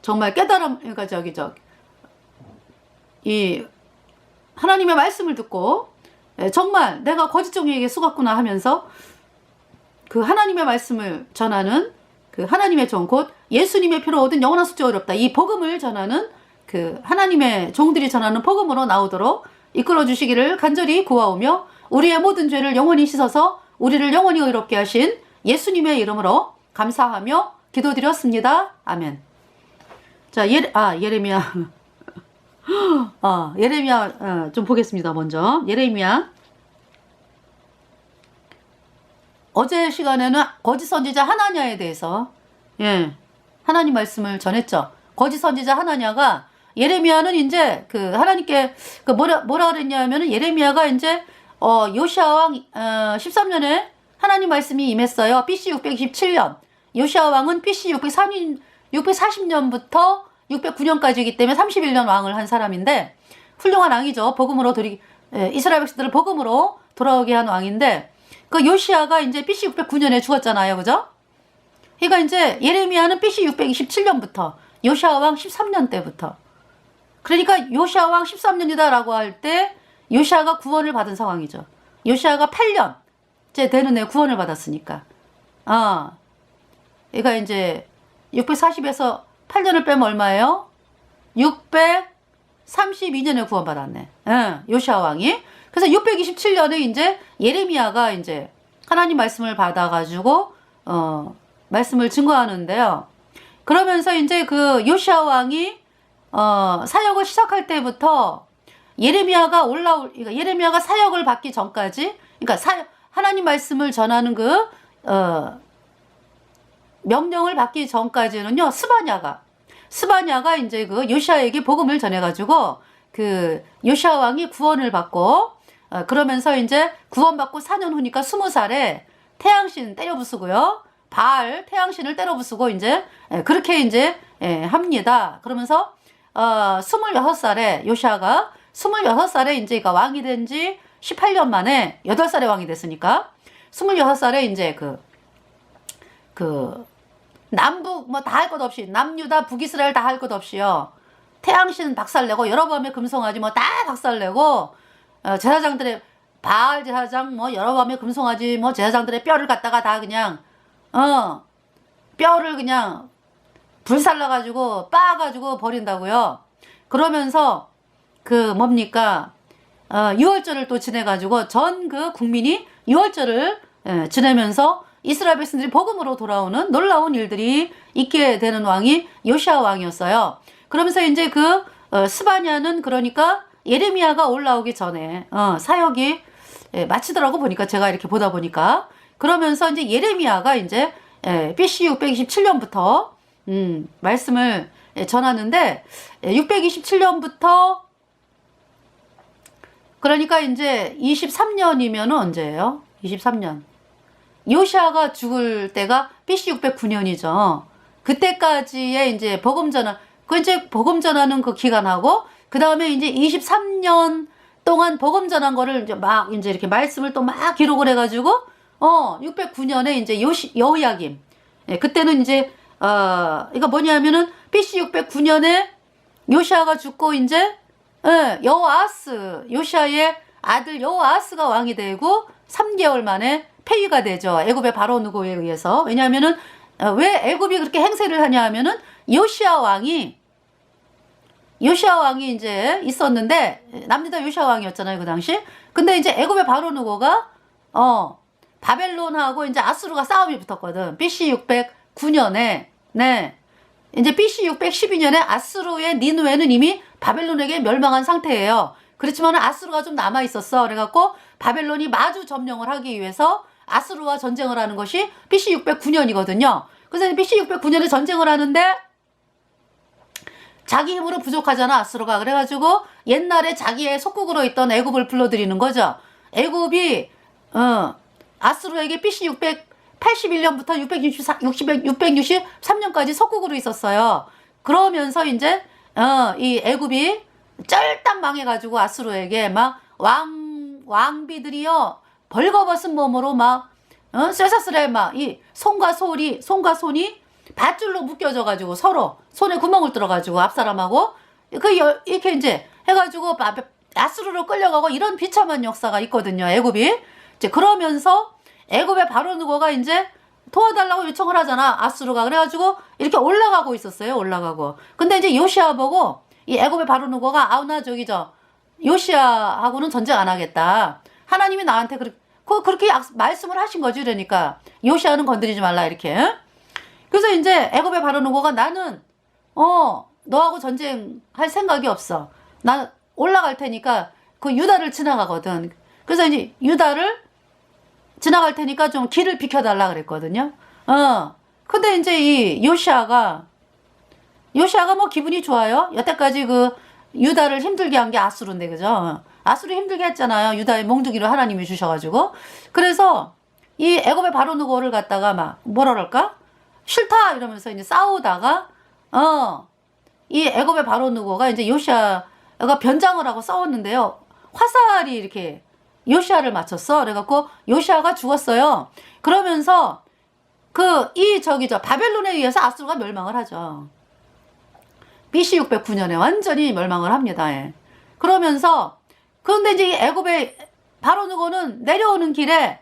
정말 깨달음, 그러니까 이 하나님의 말씀을 듣고 정말 내가 거짓 종에게 속았구나 하면서 그 하나님의 말씀을 전하는 그 하나님의 종, 곧 예수님의 피로 얻은 영원한 숙제 어렵다. 이 복음을 전하는 그 하나님의 종들이 전하는 복음으로 나오도록 이끌어 주시기를 간절히 구하오며 우리의 모든 죄를 영원히 씻어서 우리를 영원히 의롭게 하신 예수님의 이름으로 감사하며 기도드렸습니다. 아멘. 자, 예레미야. 예레미야 좀 보겠습니다. 먼저 예레미야. 어제 시간에는 거짓 선지자 하나냐에 대해서 하나님 말씀을 전했죠. 거짓 선지자 하나냐가 예레미야는 이제 그 하나님께 그 뭐라 그랬냐면은 예레미야가 이제 요시아 왕 13년에 하나님 말씀이 임했어요. BC 627년. 요시아 왕은 BC 640년부터 609년까지이기 때문에 31년 왕을 한 사람인데 훌륭한 왕이죠. 복음으로 이스라엘 백성들을 복음으로 돌아오게 한 왕인데 그 요시아가 이제 BC 609년에 죽었잖아요. 그죠? 그러니까 이제 예레미야는 BC 627년부터 요시아 왕 13년 때부터, 그러니까 요시아 왕 13년이다라고 할 때 요시아가 구원을 받은 상황이죠. 요시아가 8년째 되는 해 구원을 받았으니까. 그러니까 이제 640에서 8년을 빼면 얼마예요? 632년에 구원받았네. 요시아 왕이. 그래서 627년에 이제 예레미야가 이제 하나님 말씀을 받아가지고 말씀을 증거하는데요. 그러면서 이제 그 요시아 왕이 사역을 시작할 때부터 그러니까 예레미야가 사역을 받기 전까지, 그러니까 하나님 말씀을 전하는 그 명령을 받기 전까지는요, 스바냐가 이제 그 요시아에게 복음을 전해가지고 그 요시아 왕이 구원을 받고 그러면서 이제 구원받고 4년 후니까 20살에 태양신 때려 부수고요. 바알 태양신을 때려 부수고 이제 그렇게 이제 합니다. 그러면서 26살에 요시아가 26살에 이제 왕이 된 지 18년 만에 8살에 왕이 됐으니까 26살에 이제 그 남북 뭐 다 할 것 없이 남유다 북이스라엘 다 할 것 없이요. 태양신 박살내고 여로보암의 금송아지 뭐 다 박살내고 제사장들의 바알 제사장 뭐 여로보암의 금송아지 뭐 제사장들의 뼈를 갖다가 다 그냥 뼈를 그냥 불살라가지고 빻아가지고 버린다고요. 그러면서 그 뭡니까 6월절을 또 지내가지고 전 그 국민이 6월절을 지내면서 이스라엘 백성들이 복음으로 돌아오는 놀라운 일들이 있게 되는 왕이 요시아 왕이었어요. 그러면서 이제 그 스바냐는 그러니까 예레미야가 올라오기 전에 사역이 마치더라고 보니까 제가 이렇게 보다 보니까 그러면서 이제 예레미야가 이제 BC 627년부터 말씀을 전하는데 627년부터 그러니까 이제 23년이면 언제예요? 23년. 요시아가 죽을 때가 BC 609년이죠. 그때까지의 이제 복음 전환, 그 이제 복음 전하는 그 기간하고 그 다음에 이제 23년 동안 복음 전한 거를 이제 막 이제 이렇게 말씀을 또 막 기록을 해가지고 609년에 이제 여호야김. 그때는 이제 이거 뭐냐면은 BC 609년에 요시아가 죽고 이제 여호아스 요시아의 아들 여호아스가 왕이 되고 3개월 만에 폐위가 되죠. 애굽의 바로 누고에 의해서. 왜냐하면은 왜 애굽이 그렇게 행세를 하냐 하면은 요시아 왕이 이제 있었는데 남유다 요시아 왕이었잖아요 그 당시. 근데 이제 애굽의 바로 누고가 바벨론하고 이제 아수르가 싸움이 붙었거든. BC 609년에 이제 BC 612년에 아수르의 니누에는 이미 바벨론에게 멸망한 상태예요. 그렇지만 아수르가 좀 남아 있었어. 그래갖고 바벨론이 마주 점령을 하기 위해서 아수르와 전쟁을 하는 것이 BC 609년이거든요. 그래서 BC 609년에 전쟁을 하는데 자기 힘으로 부족하잖아 아수르가. 그래가지고 옛날에 자기의 속국으로 있던 애굽을 불러들이는 거죠. 애굽이 아수르에게 BC 681년부터 663년까지 속국으로 있었어요. 그러면서 이제 이 애굽이 쩔딱 망해가지고 아수르에게 막 왕비들이요 벌거벗은 몸으로 막 쇠사슬에 막 이 손과 손이 밧줄로 묶여져가지고 서로 손에 구멍을 뚫어가지고 앞사람하고 이렇게 이제 해가지고 아수르로 끌려가고 이런 비참한 역사가 있거든요. 애굽이 이제 그러면서 애굽의 바로 누고가 이제 도와달라고 요청을 하잖아 아수르가. 그래가지고 이렇게 올라가고 있었어요. 올라가고. 근데 이제 요시아 보고 이 애굽의 바로 누고가 아우나 요시아하고는 전쟁 안 하겠다. 하나님이 나한테 그렇게 말씀을 하신 거지. 그러니까 요시아는 건드리지 말라 이렇게. 그래서 이제 애굽의 바로 누고가 나는 너하고 전쟁할 생각이 없어. 나 올라갈 테니까 그 유다를 지나가거든. 그래서 이제 유다를 지나갈 테니까 좀 길을 비켜달라 그랬거든요. 근데 이제 이 요시아가 뭐 기분이 좋아요. 여태까지 그 유다를 힘들게 한 게 아수르인데 그죠? 아수르 힘들게 했잖아요. 유다의 몽둥이를 하나님이 주셔가지고. 그래서 이 애굽의 바로 누고를 갖다가 막 뭐라 그럴까? 싫다 이러면서 이제 싸우다가 이 애굽의 바로 누고가 이제 요시아가 변장을 하고 싸웠는데요. 화살이 이렇게 요시아를 맞췄어. 그래갖고 요시아가 죽었어요. 그러면서 바벨론에 의해서 아수르가 멸망을 하죠. BC 609년에 완전히 멸망을 합니다. 예. 그러면서 그런데 이제 애굽의 바로 누고는 내려오는 길에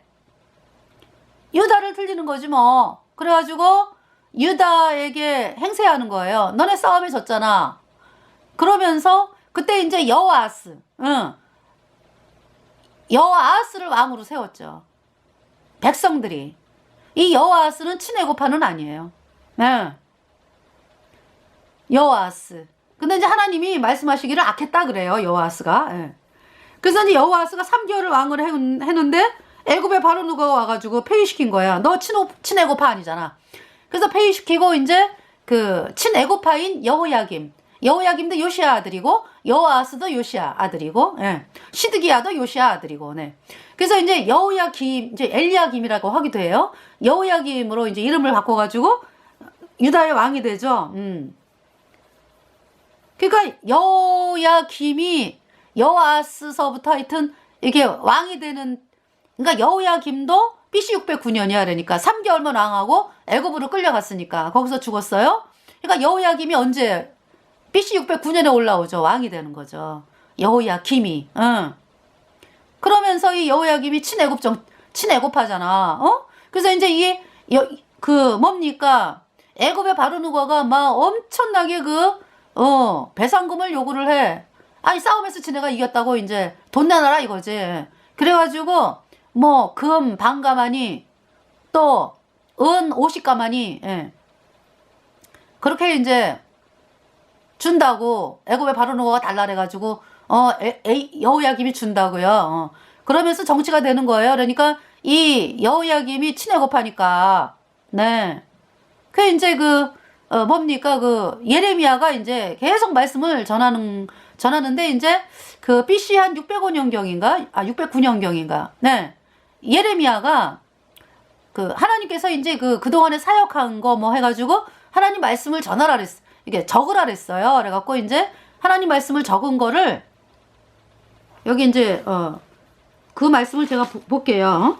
유다를 들리는 거지 뭐. 그래가지고 유다에게 행세하는 거예요. 너네 싸움에 졌잖아. 그러면서 그때 이제 여호아스를 왕으로 세웠죠. 백성들이. 이 여호아스는 친애고파는 아니에요. 여호아스. 근데 이제 하나님이 말씀하시기를 악했다 그래요. 여호아스가. 그래서 이제 여호아스가 3개월을 왕을 했는데 애굽에 바로 누가 와가지고 폐위시킨 거야. 너 친애고파 아니잖아. 그래서 폐위시키고 이제 그 친애고파인 여호야김 여호야김도 요시야 아들이고 여호아스도 요시야 아들이고 예. 시드기야도 요시야 아들이고 네. 그래서 이제 여호야김 이제 엘리야김이라고 하기도 해요. 여호야김으로 이제 이름을 바꿔가지고 유다의 왕이 되죠. 그러니까 여호야김이 여호아스서부터 하여튼 이게 왕이 되는 그러니까 여호야김도 BC 609년이야 그러니까 3개월만 왕하고 애굽으로 끌려갔으니까 거기서 죽었어요. 그러니까 여호야김이 언제 BC 609년에 올라오죠. 왕이 되는 거죠. 여호야김이. 그러면서 이 여호야김이 친애굽하잖아. 그래서 이제 이게 뭡니까? 애굽의 바로누가가 막 엄청나게 배상금을 요구를 해. 아니 싸움에서 지네가 이겼다고 이제 돈 내놔라 이거지. 그래가지고 뭐 금 반가마니 또 은 50가마니 예. 그렇게 이제 준다고 애굽의 바로누가가 달라래가지고 여호야김이 준다고요. 그러면서 정치가 되는 거예요. 그러니까 이 여호야김이 친애굽하니까 네. 그 이제 뭡니까 예레미야가 이제 계속 말씀을 전하는데 이제 BC 한 605년경인가 609년경인가 네. 예레미야가 하나님께서 이제 그동안에 사역한 거 뭐 해가지고 하나님 말씀을 전하라 그랬어. 이게 적으라 그랬어요. 그래갖고 이제 하나님 말씀을 적은 거를 여기 이제 그 말씀을 제가 볼게요.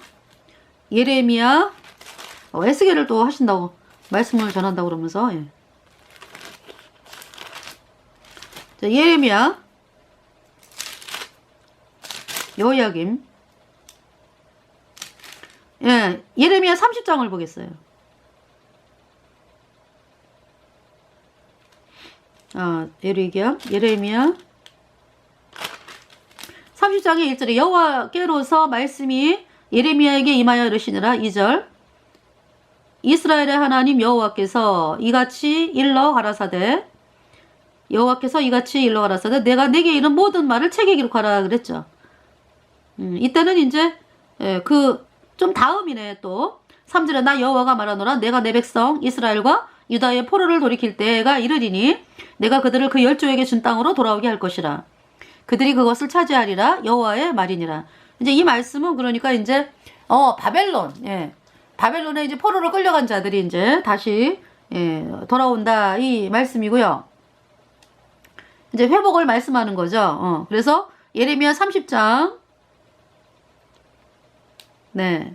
예레미야 에스겔을 또 하신다고 말씀을 전한다고 그러면서 예. 자, 예레미야 여호야김 예, 예레미야 30장을 보겠어요. 예레미야 30장의 1절에 여호와께로서 말씀이 예레미야에게 임하여 이르시니라. 2절 이스라엘의 하나님 여호와께서 이같이 일러 가라사대 내가 내게 이른 모든 말을 책에 기록하라 그랬죠. 이때는 이제 좀 다음이네 또 3절에 나 여호와가 말하노라 내가 내 백성 이스라엘과 유다의 포로를 돌이킬 때가 이르리니 내가 그들을 그 열조에게 준 땅으로 돌아오게 할 것이라. 그들이 그것을 차지하리라 여호와의 말이니라. 이제 이 말씀은 그러니까 이제 바벨론 바벨론에 이제 포로로 끌려간 자들이 이제 다시 돌아온다 이 말씀이고요. 이제 회복을 말씀하는 거죠. 그래서 예레미야 30장 네.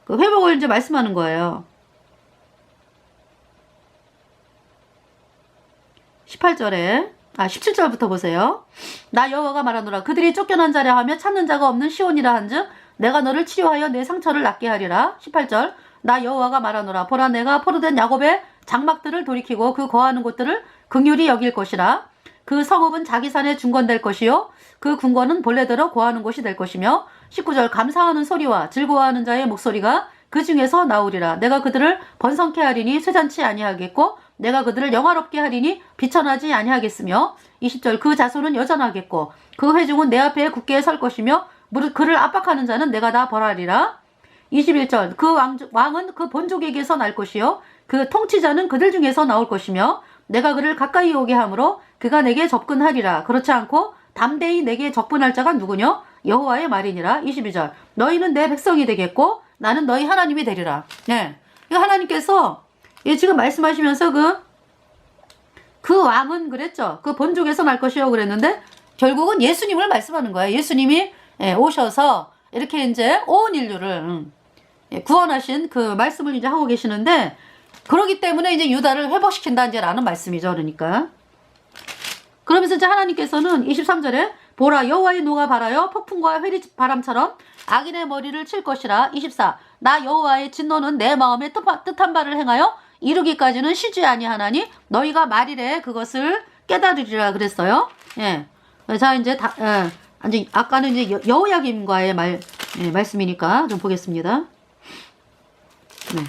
그 회복을 이제 말씀하는 거예요. 17절부터 보세요. 나 여호와가 말하노라 그들이 쫓겨난 자라 하며 찾는 자가 없는 시온이라 한즉 내가 너를 치료하여 내 상처를 낫게 하리라. 18절 나 여호와가 말하노라 보라 내가 포로된 야곱의 장막들을 돌이키고 그 거하는 곳들을 긍휼히 여길 것이라. 그 성읍은 자기 산에 중건될 것이요 그 궁궐은 본래대로 거하는 곳이 될 것이며 19절 감사하는 소리와 즐거워하는 자의 목소리가 그 중에서 나오리라. 내가 그들을 번성케 하리니 쇠잔치 아니하겠고 내가 그들을 영화롭게 하리니 비천하지 아니하겠으며 20절 그 자손은 여전하겠고 그 회중은 내 앞에 굳게 설 것이며 그를 압박하는 자는 내가 다 벌하리라. 21절 그 왕은 그 본족에게서 날 것이요 그 통치자는 그들 중에서 나올 것이며 내가 그를 가까이 오게 하므로 그가 내게 접근하리라. 그렇지 않고 담대히 내게 접근할 자가 누구뇨? 여호와의 말이니라. 22절 너희는 내 백성이 되겠고 나는 너희 하나님이 되리라. 네. 하나님께서 지금 말씀하시면서 그 왕은 그랬죠. 그 본족에서 날 것이요 그랬는데 결국은 예수님을 말씀하는 거예요. 예수님이 오셔서 이렇게 이제 온 인류를 구원하신 그 말씀을 이제 하고 계시는데 그러기 때문에 이제 유다를 회복시킨다 이제라는 말씀이죠. 그러니까 그러면서 이제 하나님께서는 23절에 보라 여호와의 노가 발하여 폭풍과 회리 바람처럼 악인의 머리를 칠 것이라. 24 나 여호와의 진노는 내 마음에 뜻한 바를 행하여 이루기까지는 쉬지 아니하나니 너희가 말이래 그것을 깨달으리라 그랬어요. 예. 자 이제 이제 아까는 이제 여호야김과의 말씀이니까 좀 보겠습니다. 네.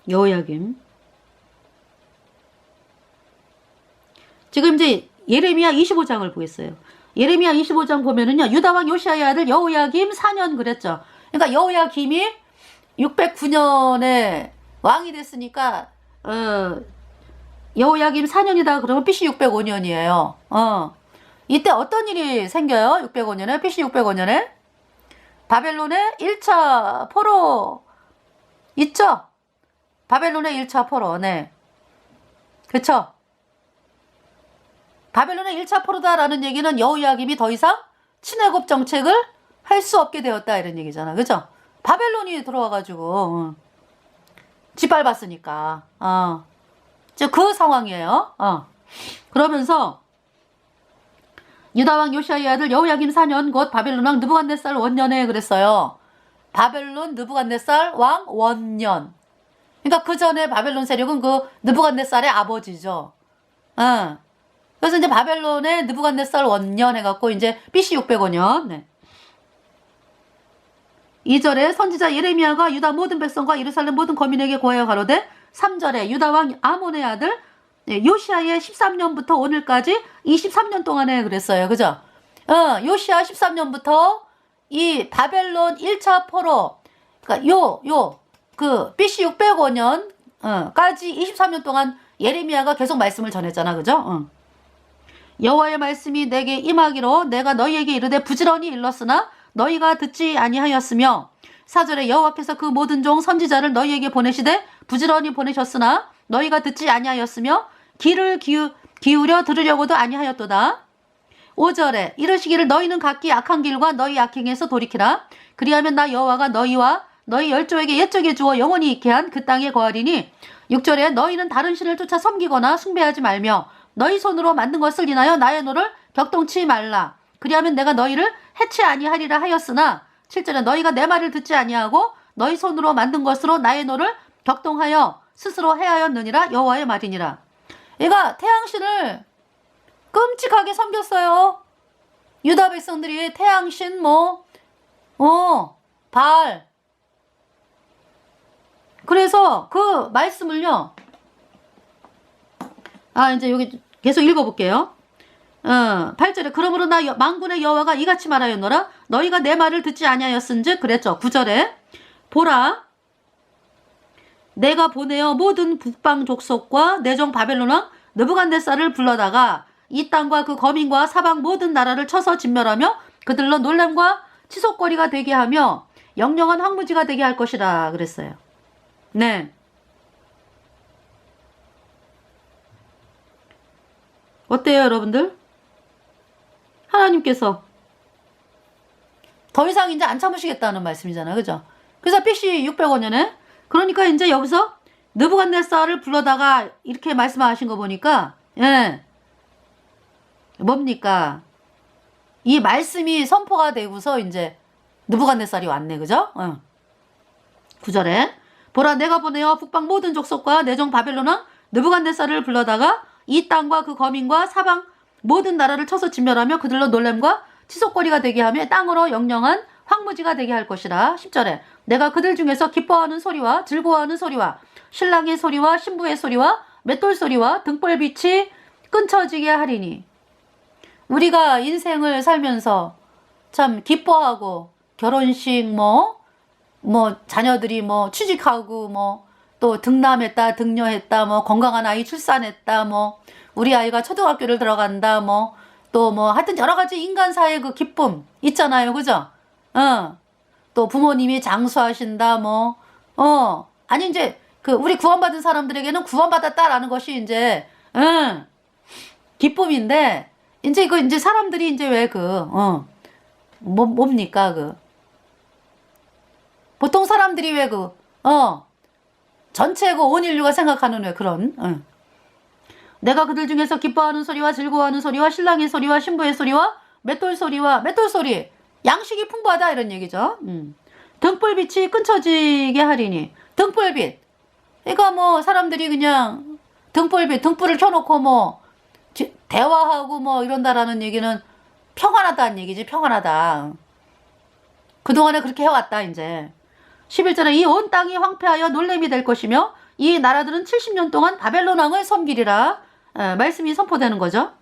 여호야김 지금 이제 예레미야 25장을 보겠어요. 예레미야 25장 보면은요 유다왕 요시아의 아들 여호야김 4년 그랬죠. 그러니까 여호야김이 609년에 왕이 됐으니까 여호야김 4년이다 그러면 BC 605년이에요. 이때 어떤 일이 생겨요? 605년에 BC 605년에 바벨론의 1차 포로 있죠? 바벨론의 1차 포로. 네. 그쵸? 바벨론의 1차 포로다라는 얘기는 여호야김이 더 이상 친애굽 정책을 할 수 없게 되었다 이런 얘기잖아. 그죠? 바벨론이 들어와가지고 짓밟았으니까 그 상황이에요. 그러면서 유다왕 요시아의 아들 여호야김 4년 곧 바벨론 왕 느부갓네살 원년에 그랬어요. 바벨론 느부갓네살 왕 원년. 그러니까 그 전에 바벨론 세력은 그 느부갓네살의 아버지죠. 그래서 이제 바벨론의 느부갓네살 원년 해갖고 이제 BC 605년. 네. 2절에 선지자 예레미야가 유다 모든 백성과 예루살렘 모든 거민에게 고하여 가로되 3절에 유다왕 아몬의 아들 요시아의 13년부터 오늘까지 23년 동안에 그랬어요. 그죠? 요시아 13년부터 이 바벨론 1차 포로 그러니까 그 BC 605년 까지 23년 동안 예레미야가 계속 말씀을 전했잖아. 그죠? 여호와의 말씀이 내게 임하기로 내가 너희에게 이르되 부지런히 일렀으나 너희가 듣지 아니하였으며 4절에 여호와께서 그 모든 종 선지자를 너희에게 보내시되 부지런히 보내셨으나 너희가 듣지 아니하였으며 귀를 기울여 들으려고도 아니하였도다. 5절에 이르시기를 너희는 각기 악한 길과 너희 악행에서 돌이키라. 그리하면 나 여호와가 너희와 너희 열조에게 옛적에 주어 영원히 있게 한 그 땅에 거하리니 6절에 너희는 다른 신을 쫓아 섬기거나 숭배하지 말며 너희 손으로 만든 것을 인하여 나의 노를 격동치 말라. 그리하면 내가 너희를 해치 아니하리라 하였으나 7절에 너희가 내 말을 듣지 아니하고 너희 손으로 만든 것으로 나의 노를 격동하여 스스로 해하였느니라 여호와의 말이니라. 얘가 태양신을 끔찍하게 섬겼어요. 유다 백성들이 태양신 바알. 그래서 그 말씀을요. 이제 여기 계속 읽어볼게요. 8절에 그러므로 나 만군의 여호와가 이같이 말하였노라. 너희가 내 말을 듣지 아니하였은즉 그랬죠. 9절에 보라 내가 보내어 모든 북방 족속과 내종 바벨론 왕 느부갓네살을 불러다가 이 땅과 그 거민과 사방 모든 나라를 쳐서 진멸하며 그들로 놀람과 치솟거리가 되게 하며 영영한 황무지가 되게 할 것이라 그랬어요. 네. 어때요 여러분들? 하나님께서 더 이상 이제 안 참으시겠다는 말씀이잖아요. 그죠? 그래서 BC 605년에 그러니까 이제 여기서 느부갓네살을 불러다가 이렇게 말씀하신 거 보니까 뭡니까? 이 말씀이 선포가 되고서 이제 느부갓네살이 왔네. 그죠? 9절에 보라 내가 보내어 북방 모든 족속과 내종 바벨론 왕 느부갓네살을 불러다가 이 땅과 그 거민과 사방 모든 나라를 쳐서 진멸하며 그들로 놀람과 치솟거리가 되게 하며 땅으로 영영한 황무지가 되게 할 것이라. 10절에 내가 그들 중에서 기뻐하는 소리와 즐거워하는 소리와 신랑의 소리와 신부의 소리와 맷돌 소리와 등불빛이 끊쳐지게 하리니. 우리가 인생을 살면서 참 기뻐하고 결혼식 자녀들이 취직하고 또 등남했다 등녀했다 건강한 아이 출산했다 우리 아이가 초등학교를 들어간다 또 하여튼 여러 가지 인간사의 그 기쁨 있잖아요. 그죠? 또 부모님이 장수하신다 아니 이제 그 우리 구원받은 사람들에게는 구원받았다라는 것이 이제 기쁨인데 이제 사람들이 이제 왜 뭡니까 보통 사람들이 왜 전체 온 인류가 생각하는 왜 그런 내가 그들 중에서 기뻐하는 소리와 즐거워하는 소리와 신랑의 소리와 신부의 소리와 맷돌 소리 양식이 풍부하다 이런 얘기죠. 등불빛이 끊쳐지게 하리니. 등불빛 그러니까 사람들이 그냥 등불을 켜놓고 대화하고 이런다라는 얘기는 평안하다는 얘기지. 평안하다. 그동안에 그렇게 해왔다 이제. 11절에 이 온 땅이 황폐하여 놀램이 될 것이며 이 나라들은 70년 동안 바벨론 왕을 섬기리라. 말씀이 선포되는 거죠.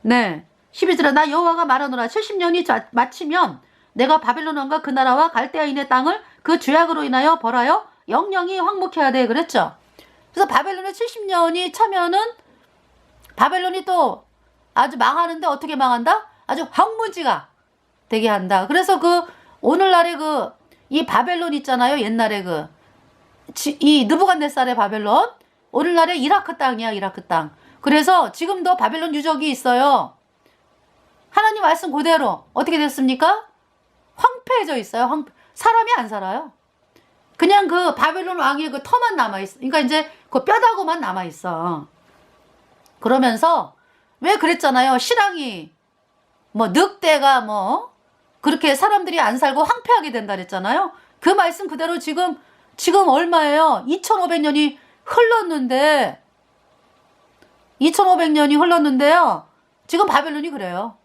네. 12절에 나 여호와가 말하노라. 70년이 마치면 내가 바벨론 왕과 그 나라와 갈대아인의 땅을 그 죄악으로 인하여 벌하여 영영이 황목해야 돼 그랬죠. 그래서 바벨론의 70년이 차면은 바벨론이 또 아주 망하는데 어떻게 망한다? 아주 황무지가 되게 한다. 그래서 그 오늘날의 그 이 바벨론 있잖아요. 옛날에 이 느부갓네살의 바벨론, 오늘날의 이라크 땅이야. 이라크 땅. 그래서 지금도 바벨론 유적이 있어요. 하나님 말씀 그대로 어떻게 됐습니까? 황폐해져 있어요. 사람이 안 살아요. 그냥 그 바벨론 왕의 그 터만 남아있어. 그러니까 이제 그 뼈다구만 남아있어. 그러면서 왜 그랬잖아요. 신앙이 뭐 늑대가 뭐 그렇게 사람들이 안 살고 황폐하게 된다 그랬잖아요. 그 말씀 그대로 지금 얼마예요? 2500년이 흘렀는데 2500년이 흘렀는데요. 지금 바벨론이 그래요.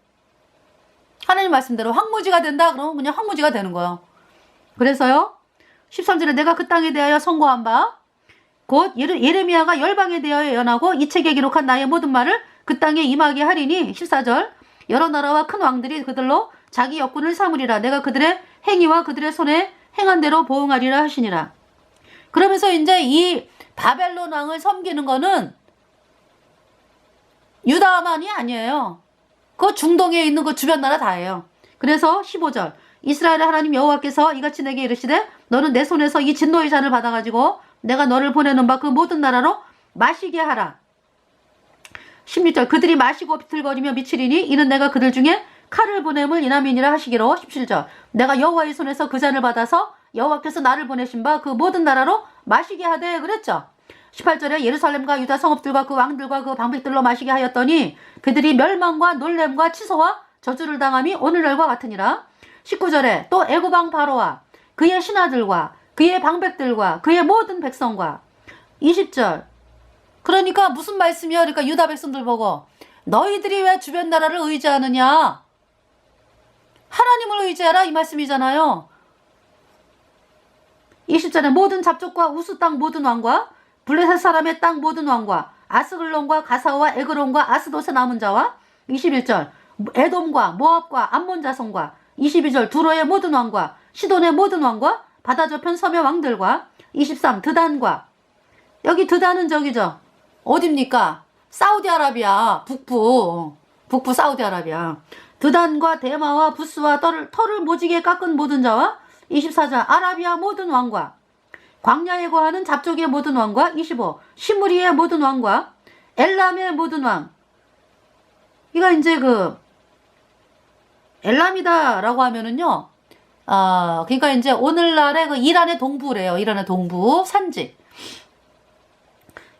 하나님 말씀대로 황무지가 된다 그러면 그냥 황무지가 되는 거예요. 그래서요. 13절에 내가 그 땅에 대하여 선고한 바 곧 예레미야가 열방에 대하여 예언하고 이 책에 기록한 나의 모든 말을 그 땅에 임하게 하리니 14절 여러 나라와 큰 왕들이 그들로 자기 역군을 삼으리라. 내가 그들의 행위와 그들의 손에 행한 대로 보응하리라 하시니라. 그러면서 이제 이 바벨론 왕을 섬기는 거는 유다만이 아니에요. 그 중동에 있는 그 주변 나라 다예요. 그래서 15절 이스라엘의 하나님 여호와께서 이같이 내게 이르시되 너는 내 손에서 이 진노의 잔을 받아가지고 내가 너를 보내는 바 그 모든 나라로 마시게 하라. 16절 그들이 마시고 비틀거리며 미치리니 이는 내가 그들 중에 칼을 보냄을 인함이니라 하시기로. 17절 내가 여호와의 손에서 그 잔을 받아서 여호와께서 나를 보내신 바 그 모든 나라로 마시게 하되 그랬죠. 18절에 예루살렘과 유다 성읍들과 그 왕들과 그 방백들로 마시게 하였더니 그들이 멸망과 놀램과 취소와 저주를 당함이 오늘날과 같으니라. 19절에 또 애고방 바로와 그의 신하들과 그의 방백들과 그의 모든 백성과. 20절 그러니까 무슨 말씀이야? 그러니까 유다 백성들 보고 너희들이 왜 주변 나라를 의지하느냐? 하나님을 의지하라 이 말씀이잖아요. 20절에 모든 잡족과 우스 땅 모든 왕과 블레셋 사람의 땅 모든 왕과 아스글론과 가사와 에그론과 아스돗의 남은 자와. 21절 에돔과 모압과 암몬 자손과. 22절 두로의 모든 왕과 시돈의 모든 왕과 바다 저편 섬의 왕들과. 23 드단과 여기 드단은 저기죠. 어딥니까? 사우디아라비아 북부 사우디아라비아. 드단과 대마와 부스와 털을 모지게 깎은 모든 자와. 24절 아라비아 모든 왕과 광야에 거하는 잡족의 모든 왕과. 25 시므리의 모든 왕과 엘람의 모든 왕. 이가 이제 엘람이다라고 하면은요. 그러니까 이제 오늘날의 그 이란의 동부래요. 이란의 동부 산지.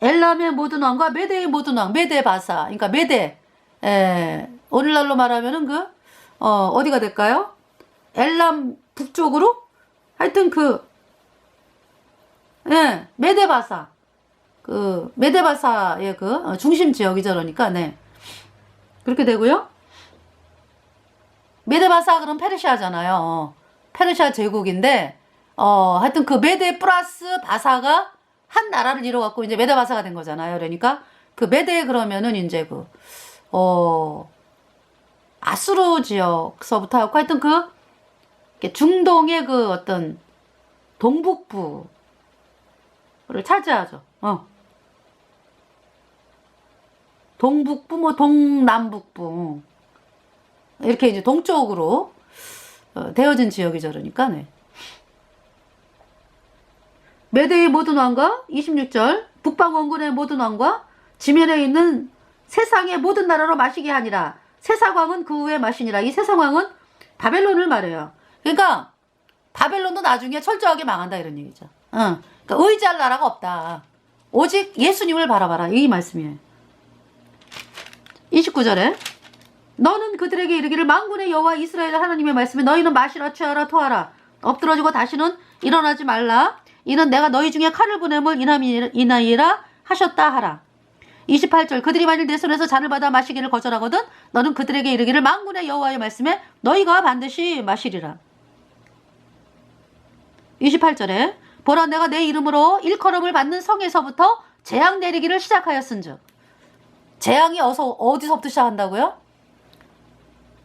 엘람의 모든 왕과 메대의 모든 왕, 메대 바사. 그러니까 메대. 오늘날로 말하면은 어디가 될까요? 엘람 북쪽으로? 하여튼 메대 바사. 메대 바사의 중심 지역이죠. 그러니까, 네. 그렇게 되고요. 메대 바사 그럼 페르시아잖아요. 페르시아 제국인데, 하여튼 메대 플러스 바사가 한 나라를 이뤄갖고 이제 메대 바사가 된 거잖아요. 그러니까 메대 그러면은 이제 아수르 지역서부터 하고 하여튼 중동의 어떤 동북부를 차지하죠. 동북부 뭐 동남북부 이렇게 이제 동쪽으로 되어진 지역이죠. 그러니까 네. 메대의 모든 왕과. 26절 북방 원군의 모든 왕과 지면에 있는 세상의 모든 나라로 마시게 하니라. 세상왕은 그 후에 마시니라. 이 세상왕은 바벨론을 말해요. 그러니까 바벨론도 나중에 철저하게 망한다 이런 얘기죠. 그러니까 의지할 나라가 없다. 오직 예수님을 바라봐라 이 말씀이에요. 29절에 너는 그들에게 이르기를 만군의 여호와 이스라엘 하나님의 말씀에 너희는 마시라 취하라 토하라 엎드러지고 다시는 일어나지 말라. 이는 내가 너희 중에 칼을 보냄을 인하이라 하셨다 하라. 28절 그들이 만일 내 손에서 잔을 받아 마시기를 거절하거든 너는 그들에게 이르기를 만군의 여호와의 말씀에 너희가 반드시 마시리라. 28절에 보라 내가 내 이름으로 일컬음을 받는 성에서부터 재앙 내리기를 시작하였은즉. 재앙이 어디서부터 시작한다고요?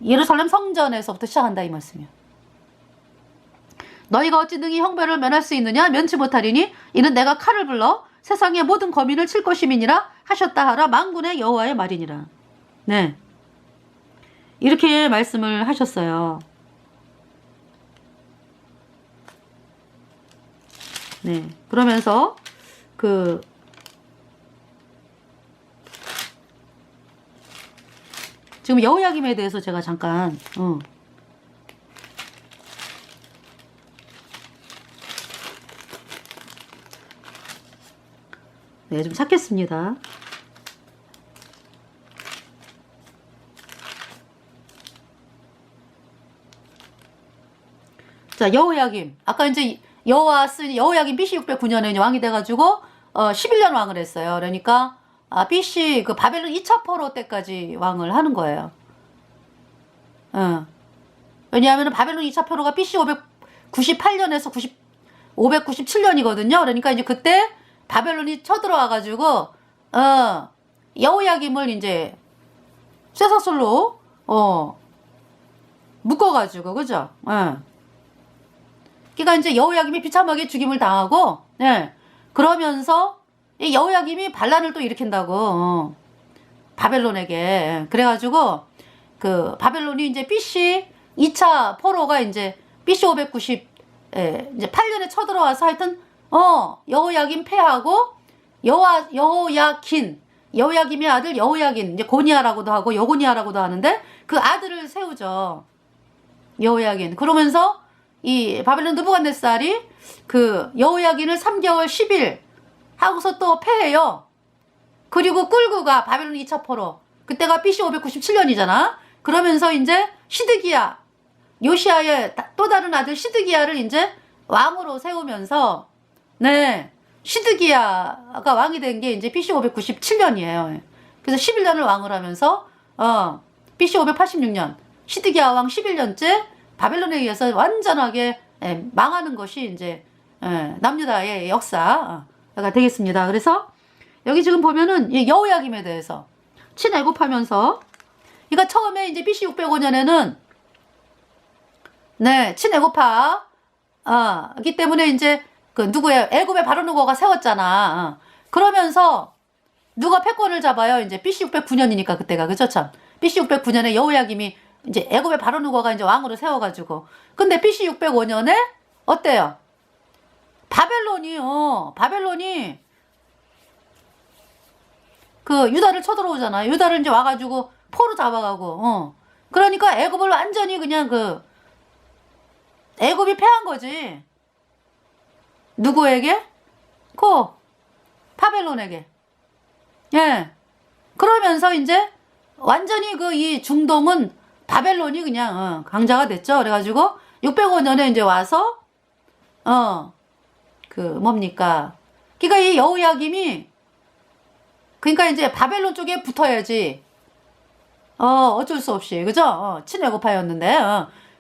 예루살렘 성전에서부터 시작한다 이 말씀이에요. 너희가 어찌 능히 형벌을 면할 수 있느냐? 면치 못하리니 이는 내가 칼을 불러 세상의 모든 거민을 칠 것임이니라 하셨다 하라. 만군의 여호와의 말이니라. 네, 이렇게 말씀을 하셨어요. 네, 그러면서 지금 여호야김에 대해서 제가 잠깐 네, 좀 찾겠습니다. 자, 여호야김. 아까 이제 여호야김 BC 609년에 왕이 돼가지고 11년 왕을 했어요. 그러니까 BC 그 바벨론 2차 포로 때까지 왕을 하는 거예요. 왜냐하면 바벨론 2차 포로가 BC 598년에서 597년이거든요. 그러니까 이제 그때 바벨론이 쳐들어와가지고 여호야김을 이제 쇠사슬로 묶어가지고, 그죠? 그러니까 이제 여호야김이 비참하게 죽임을 당하고, 그러면서 이 여호야김이 반란을 또 일으킨다고 바벨론에게. 그래가지고 그 바벨론이 이제 BC 2차 포로가 이제 BC 590 이제 8년에 쳐들어와서 하여튼 여호야김 패하고 여호야김의 아들 여호야긴, 이제 고니아라고도 하고 여고니아라고도 하는데 그 아들을 세우죠. 여호야긴. 그러면서 이 바벨론 느부갓네살이 그 여호야긴을 3개월 10일 하고서 또 패해요. 그리고 끌고 가 바벨론 2차 포로. 그때가 BC 597년이잖아. 그러면서 이제 시드기야, 요시아의 또 다른 아들 시드기야를 이제 왕으로 세우면서, 네, 시드기야가 왕이 된 게 이제 BC 597년이에요. 그래서 11년을 왕을 하면서 BC 586년 시드기야 왕 11년째 바벨론에 의해서 완전하게 망하는 것이 이제 남유다의 역사가 되겠습니다. 그래서 여기 지금 보면은 여호야김에 대해서 친애굽하면서, 그러니까 처음에 이제 BC 605년에는 네, 친애굽하기 때문에 이제 그 누구의 애굽의 바로누고가 세웠잖아. 그러면서 누가 패권을 잡아요? 이제 BC 609년이니까 그때가, 그죠? 참 BC 609년에 여호야김이 이제 애굽의 바로누고가 이제 왕으로 세워가지고, 근데 BC 605년에 어때요? 바벨론이 그 유다를 쳐들어오잖아. 유다를 이제 와가지고 포로 잡아가고, 그러니까 애굽을 완전히 그냥 애굽이 패한 거지. 누구에게? 바벨론에게. 예. 그러면서 이제 완전히 이 중동은 바벨론이 그냥 강자가 됐죠. 그래가지고 605년에 이제 와서 뭡니까? 그러니까 이 여호야김이, 그러니까 이제 바벨론 쪽에 붙어야지. 어쩔 수 없이, 그죠? 친애굽하였는데.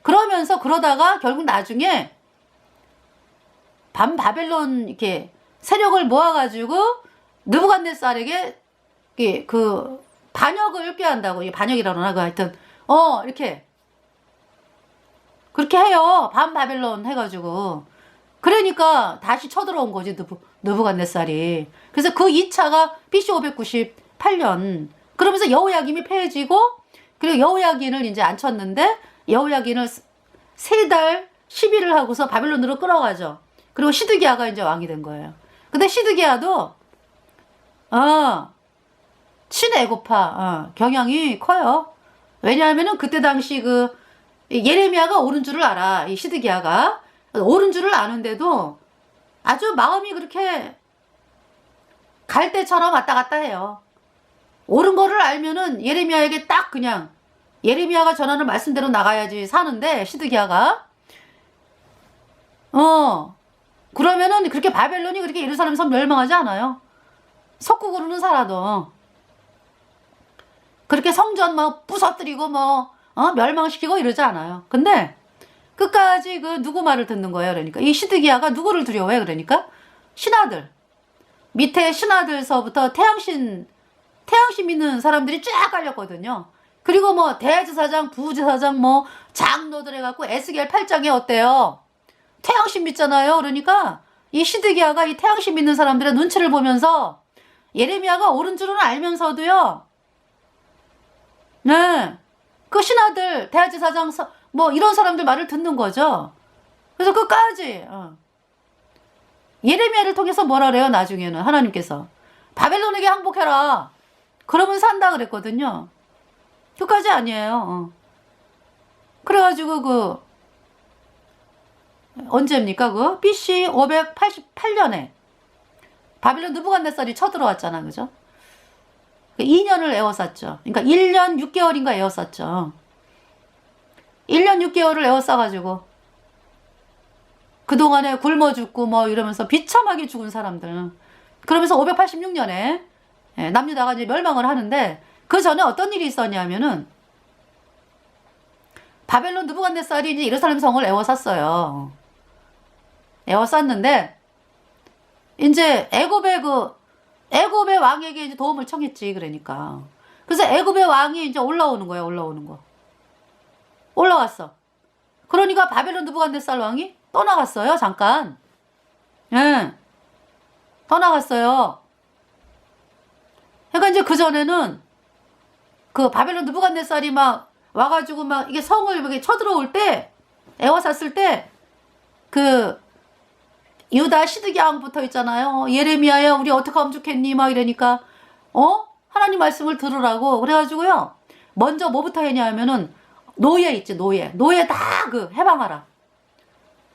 그러면서 그러다가 결국 나중에 바벨론 이렇게 세력을 모아가지고 느부갓네살에게 그 반역을 꾀한다고. 이 반역이라나 그 하여튼 이렇게 그렇게 해요. 바벨론 해가지고. 그러니까 다시 쳐들어온 거지, 느부갓네살이. 그래서 그 2차가 BC 598년. 그러면서 여호야김이 패해지고, 그리고 여호야긴을 이제 앉혔는데, 여호야긴을 3달 10일을 하고서 바벨론으로 끌어가죠. 그리고 시드기야가 이제 왕이 된 거예요. 근데 시드기야도 친애굽파 경향이 커요. 왜냐하면은 그때 당시 예레미야가 옳은 줄을 알아. 이 시드기야가 옳은 줄을 아는데도 아주 마음이 그렇게 갈대처럼 왔다 갔다 해요. 옳은 거를 알면은 예레미야에게 딱 그냥 예레미야가 전하는 말씀대로 나가야지 사는데, 시드기야가 그러면은 그렇게 바벨론이 그렇게 예루살렘 성 멸망하지 않아요. 석국으로는 살아도 그렇게 성전 부서뜨리고 멸망시키고 이러지 않아요. 근데 끝까지 누구 말을 듣는 거예요. 그러니까 이 시드기야가 누구를 두려워해? 그러니까 신하들, 밑에 신하들서부터 태양신 믿는 사람들이 쫙 깔렸거든요. 그리고 대제사장, 부제사장, 장로들 해갖고 에스겔 8장에 어때요? 태양신 믿잖아요. 그러니까 이 시드기야가 이 태양신 믿는 사람들의 눈치를 보면서 예레미야가 옳은 줄은 알면서도요. 네. 그 신하들, 대제사장 뭐 이런 사람들 말을 듣는 거죠. 그래서 끝까지 예레미야를 통해서 뭐라 그래요? 나중에는 하나님께서 바벨론에게 항복해라. 그러면 산다 그랬거든요. 끝까지 아니에요. 그래가지고 언제입니까? BC 588년에 바빌론 느부갓네살이 쳐들어왔잖아. 그죠? 2년을 에워쌌죠. 그러니까 1년 6개월인가 에워쌌죠. 1년 6개월을 에워싸가지고 그동안에 굶어 죽고 뭐 이러면서 비참하게 죽은 사람들. 그러면서 586년에 남유다가 이제 멸망을 하는데 그 전에 어떤 일이 있었냐면은 바벨론 느부갓네살이 이제 예루살렘 성을 에워쌌어요. 에워쌌는데 이제 애굽의 왕에게 이제 도움을 청했지. 그러니까 그래서 애굽의 왕이 이제 올라오는 거야. 올라왔어. 그러니까 바벨론 느부갓네살 왕이 떠나갔어요. 잠깐. 떠나갔어요. 그러니까 이제 그 전에는 그 바벨론 느부갓네살이 막 와가지고 막 이게 성을 이렇게 쳐들어올 때, 에워쌌을 때, 그 유다 시드기야 왕 붙어 있잖아요. 예레미야야 우리 어떻게 하면 좋겠니? 막 이러니까 하나님 말씀을 들으라고 그래가지고요. 먼저 뭐부터 했냐 하면은 노예 있지. 노예 다 그 해방하라.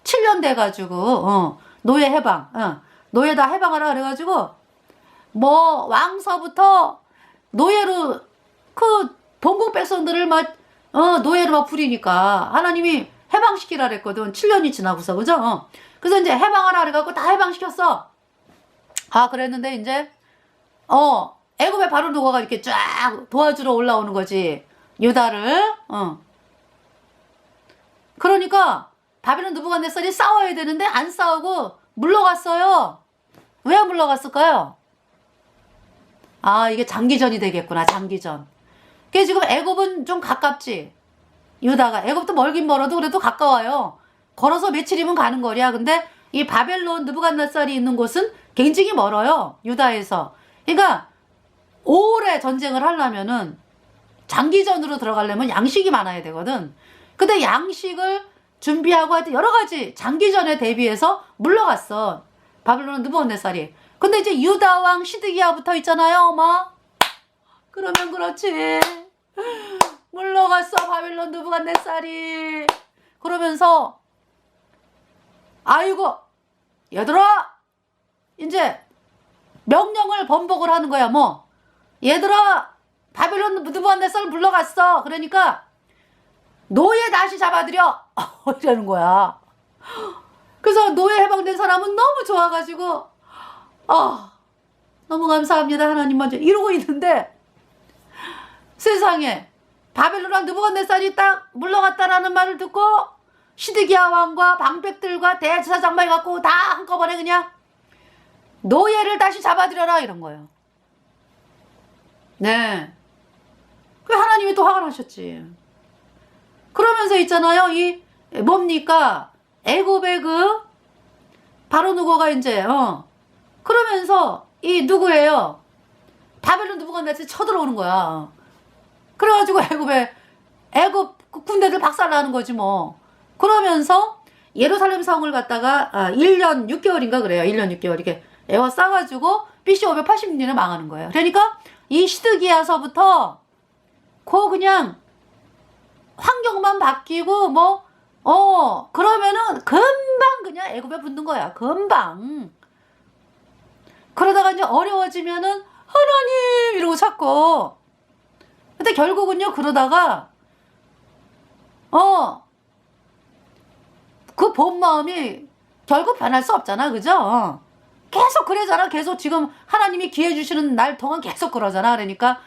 7년 돼가지고 노예 해방. 노예 다 해방하라 그래가지고 뭐 왕서부터 노예로 그 본국 백성들을 막 노예로 막 부리니까 하나님이 해방시키라 그랬거든. 7년이 지나고서 그죠? 그래서 이제 해방하라 그래갖고 다 해방시켰어. 그랬는데 이제 애굽의 바로 누가가 이렇게 쫙 도와주러 올라오는 거지. 유다를. 그러니까 바벨론 느부갓네살이 싸워야 되는데 안 싸우고 물러갔어요. 왜 물러갔을까요? 이게 장기전이 되겠구나. 장기전. 그게 지금 애굽은 좀 가깝지. 유다가 애굽도 멀긴 멀어도 그래도 가까워요. 걸어서 며칠이면 가는 거리야. 근데 이 바벨론 느부갓네살이 있는 곳은 굉장히 멀어요. 유다에서. 그러니까 오래 전쟁을 하려면은 장기전으로 들어가려면 양식이 많아야 되거든. 근데 양식을 준비하고 하여튼 여러 가지 장기전에 대비해서 물러갔어. 바벨론 느부갓네살이. 근데 이제 유다 왕 시드기야 붙어 있잖아요. 그러면 그렇지. 물러갔어. 바벨론 느부갓네살이. 그러면서 아이고 얘들아 이제 명령을 번복을 하는 거야. 얘들아 바벨론 느부갓네살 물러갔어. 그러니까 노예 다시 잡아들여. 이러는 거야. 그래서 노예 해방된 사람은 너무 좋아가지고 너무 감사합니다 하나님 먼저 이러고 있는데 세상에 바벨론 왕 느부갓네살이 딱 물러갔다라는 말을 듣고 시드기야 왕과 방백들과 대제사장만 해갖고 다 한꺼번에 그냥 노예를 다시 잡아들여라 이런 거예요. 네. 그 하나님이 또 화가 나셨지. 그러면서 있잖아요. 이 뭡니까? 애굽의 그 바로 누구가 이제 그러면서 이 누구예요? 바벨론 느부갓네살이 쳐들어오는 거야. 그래가지고 애굽 군대들 박살나는 거지 뭐. 그러면서 예루살렘 성을 갖다가 1년 6개월인가 그래요. 1년 6개월 이렇게 에워싸가지고 BC 586년에 망하는 거예요. 그러니까 이 시드기야서부터 그냥 환경만 바뀌고 그러면은 금방 그냥 애굽에 붙는 거야. 금방. 그러다가 이제 어려워지면은 하나님 이러고 찾고. 근데 결국은요 그러다가 그 본 마음이 결국 변할 수 없잖아. 그죠? 계속 그러잖아. 계속 지금 하나님이 기회 주시는 날 동안 계속 그러잖아. 그러니까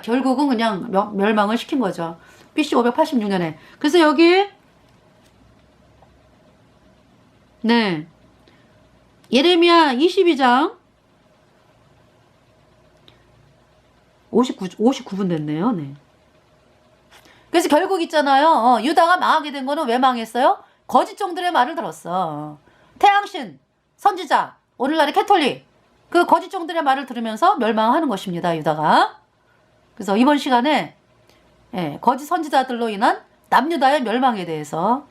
결국은 그냥 멸망을 시킨 거죠. BC 586년에. 그래서 여기 네 예레미야 22장 59분 됐네요. 네. 그래서 결국 있잖아요. 유다가 망하게 된 거는 왜 망했어요? 거짓종들의 말을 들었어. 태양신, 선지자, 오늘날의 캐톨릭, 그 거짓종들의 말을 들으면서 멸망하는 것입니다. 유다가. 그래서 이번 시간에 거짓 선지자들로 인한 남유다의 멸망에 대해서